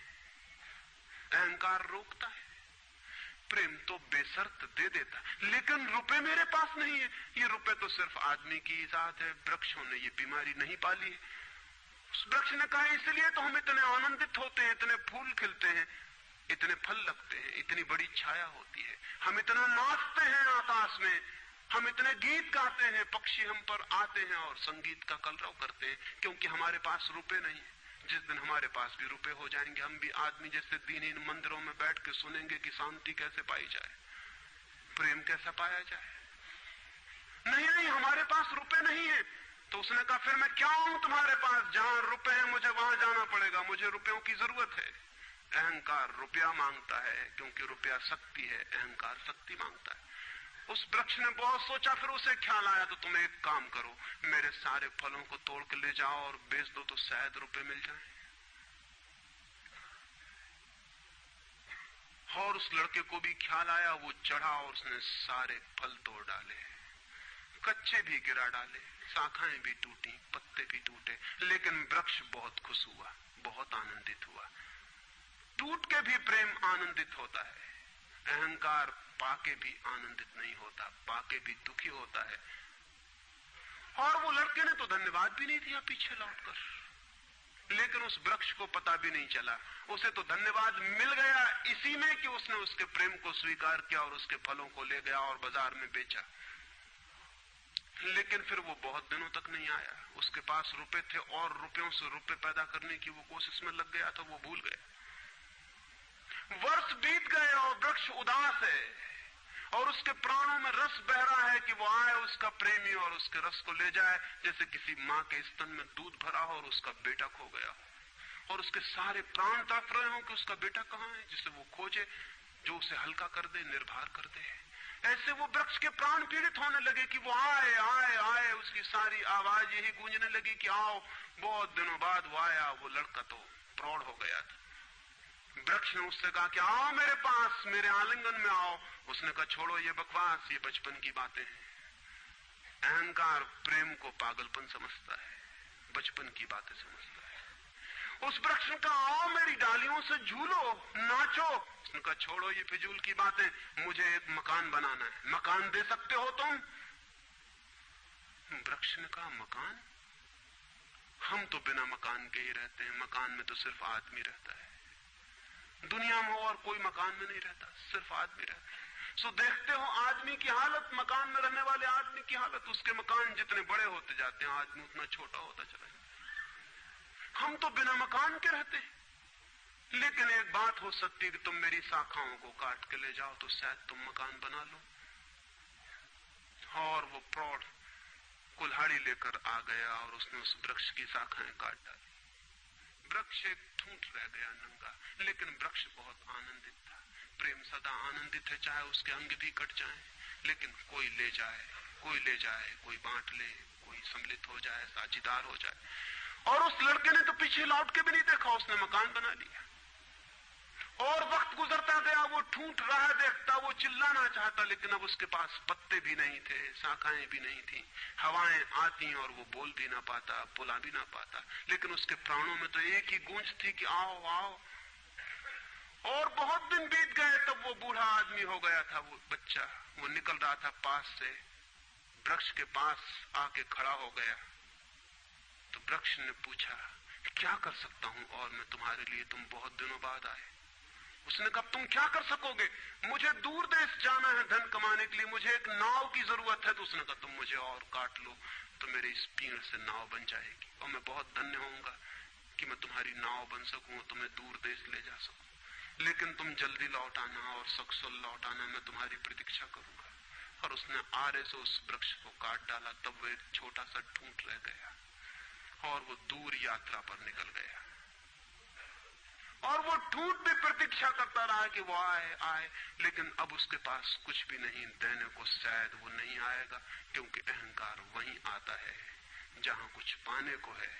अहंकार रोकता है, प्रेम तो बेशर्त दे देता है। लेकिन रुपए मेरे पास नहीं है। ये रुपए तो सिर्फ आदमी की इजाद है, वृक्षों ने ये बीमारी नहीं पाली है। उस वृक्ष ने कहा, इसलिए तो हम इतने आनंदित होते हैं, इतने फूल खिलते हैं, इतने फल लगते हैं, इतनी बड़ी छाया होती है, हम इतना नाचते हैं आकाश में, हम इतने गीत गाते हैं, पक्षी हम पर आते हैं और संगीत का कलरव करते हैं, क्योंकि हमारे पास रुपए नहीं है। जिस दिन हमारे पास भी रुपए हो जाएंगे, हम भी आदमी जैसे दीनहीन मंदिरों में बैठ के सुनेंगे कि शांति कैसे पाई जाए, प्रेम कैसा पाया जाए। नहीं नहीं, हमारे पास रुपए नहीं है। तो उसने कहा फिर मैं क्या हूं तुम्हारे पास? जहां रुपए हैं मुझे वहां जाना पड़ेगा, मुझे रुपयों की जरूरत है। अहंकार रुपया मांगता है क्योंकि रुपया शक्ति है, अहंकार शक्ति मांगता है। उस वृक्ष ने बहुत सोचा, फिर उसे ख्याल आया तो तुम एक काम करो, मेरे सारे फलों को तोड़ के ले जाओ और बेच दो तो शायद रुपए मिल जाए। और उस लड़के को भी ख्याल आया, वो चढ़ा और उसने सारे फल तोड़ डाले, कच्चे भी गिरा डाले, शाखाएं भी टूटी, पत्ते भी टूटे, लेकिन वृक्ष बहुत खुश हुआ, बहुत आनंदित हुआ। टूट के भी प्रेम आनंदित होता है, अहंकार पाके भी आनंदित नहीं होता, पाके भी दुखी होता है। और वो लड़के ने तो धन्यवाद भी नहीं दिया पीछे लौटकर, लेकिन उस वृक्ष को पता भी नहीं चला, उसे तो धन्यवाद मिल गया इसी में कि उसने उसके प्रेम को स्वीकार किया और उसके फलों को ले गया और बाजार में बेचा। लेकिन फिर वो बहुत दिनों तक नहीं आया, उसके पास रुपए थे और रुपयों से रुपए पैदा करने की वो कोशिश में लग गया, तो वो भूल गया। वर्ष बीत गए और वृक्ष उदास है और उसके प्राणों में रस बह रहा है कि वो आए उसका प्रेमी और उसके रस को ले जाए, जैसे किसी माँ के स्तन में दूध भरा हो और उसका बेटा खो गया हो और उसके सारे प्राण तड़प रहे हो कि उसका बेटा कहाँ है, जिसे वो खोजे, जो उसे हल्का कर दे, निर्भर कर दे। ऐसे वो वृक्ष के प्राण पीड़ित होने लगे कि वो आए आए आए, उसकी सारी आवाज यही गूंजने लगी कि आओ। बहुत दिनों बाद वो आया, वो लड़का तो प्रौढ़ हो गया था। वृक्ष ने उससे कहा कि आओ मेरे पास, मेरे आलिंगन में आओ। उसने कहा छोड़ो ये बकवास, ये बचपन की बातें हैं। अहंकार प्रेम को पागलपन समझता है, बचपन की बातें समझता है। उस वृक्ष ने कहा आओ मेरी डालियों से झूलो, नाचो। उसने कहा छोड़ो ये फिजूल की बातें, मुझे एक मकान बनाना है। मकान दे सकते हो तुम? वृक्ष ने कहा मकान? हम तो बिना मकान के ही रहते हैं, मकान में तो सिर्फ आदमी रहता है, दुनिया में और कोई मकान में नहीं रहता, सिर्फ आदमी रहता है। सो देखते हो आदमी की हालत, मकान में रहने वाले आदमी की हालत, उसके मकान जितने बड़े होते जाते हैं आदमी उतना छोटा होता चला जाता है। हम तो बिना मकान के रहते हैं। लेकिन एक बात हो सकती है कि तुम मेरी शाखाओं को काट के ले जाओ तो शायद तुम मकान बना लो। और वो प्रौढ़ कुल्हाड़ी लेकर आ गया और उसने उस वृक्ष की शाखाएं काट डाली। वृक्ष एक ठूंठ रह गया नंगा, लेकिन वृक्ष बहुत आनंदित था। प्रेम सदा आनंदित है, चाहे उसके अंग भी कट जाएं, लेकिन कोई ले जाए, कोई ले जाए, कोई बांट ले, कोई सम्मिलित हो जाए, साझीदार हो जाए। और उस लड़के ने तो पीछे लौट के भी नहीं देखा, उसने मकान बना लिया। और वक्त गुजरता गया, वो ठूंठ रहा देखता, वो चिल्लाना चाहता, लेकिन अब उसके पास पत्ते भी नहीं थे, शाखाएं भी नहीं थी, हवाएं आती और वो बोल भी ना पाता, बुला भी ना पाता। लेकिन उसके प्राणों में तो एक ही गूंज थी कि आओ आओ। और बहुत दिन बीत गए, तब वो बूढ़ा आदमी हो गया था, वो बच्चा, वो निकल रहा था पास से, वृक्ष के पास आके खड़ा हो गया। तो वृक्ष ने पूछा क्या कर सकता हूं और मैं तुम्हारे लिए, तुम बहुत दिनों बाद आए। उसने कहा तुम क्या कर सकोगे? मुझे दूर देश जाना है धन कमाने के लिए, मुझे एक नाव की जरूरत है। तो उसने कहा तुम मुझे और काट लो तो मेरे इस पीड़ से नाव बन जाएगी और मैं बहुत धन्य होऊंगा कि मैं तुम्हारी नाव बन सकूं, तुम्हें दूर देश ले जा सकूं। लेकिन तुम जल्दी लौट आना और सकुशल लौट आना, मैं तुम्हारी प्रतीक्षा करूंगा। और उसने आरे से उस वृक्ष को काट डाला, तब वो एक छोटा सा ठूंठ रह गया और वो दूर यात्रा पर निकल गया। और वो ठूंठ भी प्रतीक्षा करता रहा कि वो आए आए, लेकिन अब उसके पास कुछ भी नहीं देने को, शायद वो नहीं आएगा, क्योंकि अहंकार वहीं आता है जहां कुछ पाने को है।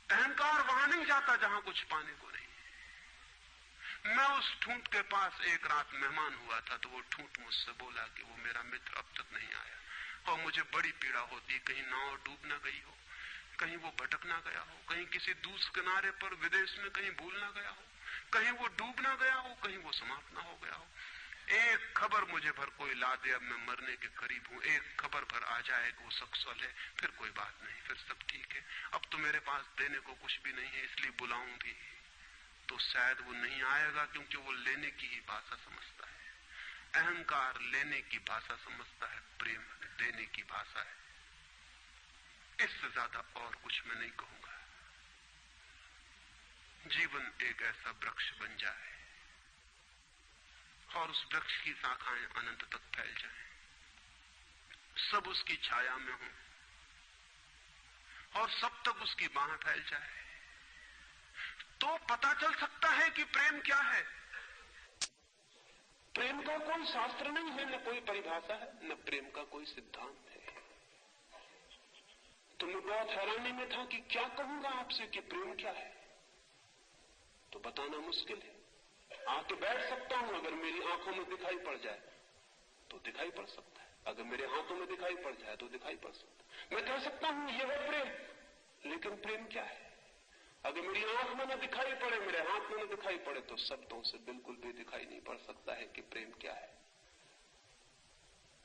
अहंकार वहां नहीं जाता जहां कुछ पाने को नहीं। मैं उस ठूंठ के पास एक रात मेहमान हुआ था, तो वो ठूंठ मुझसे बोला कि वो मेरा मित्र अब तक नहीं आया और मुझे बड़ी पीड़ा होती, कहीं नाव डूब ना गई हो, कहीं वो भटक ना गया हो, कहीं किसी दूसरे किनारे पर विदेश में कहीं भूल ना गया हो, कहीं वो डूब ना गया हो, कहीं वो समाप्त ना हो गया हो। एक खबर मुझे भर कोई ला दे, अब मैं मरने के करीब हूं, एक खबर भर आ जाए कि वो सकुशल है, फिर कोई बात नहीं, फिर सब ठीक है। अब तो मेरे पास देने को कुछ भी नहीं है, इसलिए बुलाऊं भी तो शायद वो नहीं आएगा, क्योंकि वो लेने की ही भाषा समझता है। अहंकार लेने की भाषा समझता है, प्रेम देने की भाषा है। इससे ज्यादा और कुछ मैं नहीं कहूंगा। जीवन एक ऐसा वृक्ष बन जाए और उस वृक्ष की शाखाएं अनंत तक फैल जाएं, सब उसकी छाया में हो और सब तक उसकी बाह फैल जाए, तो पता चल सकता है कि प्रेम क्या है। प्रेम का कोई शास्त्र नहीं है, न कोई परिभाषा है, न प्रेम का कोई सिद्धांत है। तो मैं बहुत हैरानी में था कि क्या कहूंगा आपसे कि प्रेम क्या है, तो बताना मुश्किल है। आके बैठ सकता हूं, अगर मेरी आंखों में दिखाई पड़ जाए तो दिखाई पड़ सकता है, अगर मेरे हाथों में दिखाई पड़ जाए तो दिखाई पड़ सकता है। मैं कह सकता हूं यह है प्रेम, लेकिन प्रेम क्या है? अगर मेरी आंख में न दिखाई पड़े, मेरे हाथ में न दिखाई पड़े, तो शब्दों से बिल्कुल भी दिखाई नहीं पड़ सकता है कि प्रेम क्या है।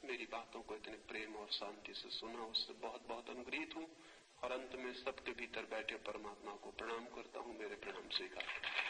मेरी बातों को इतने प्रेम और शांति से सुना, उससे बहुत बहुत अनुग्रहित हूं और अंत में सबके भीतर बैठे परमात्मा को प्रणाम करता हूं। मेरे प्रणाम स्वीकार।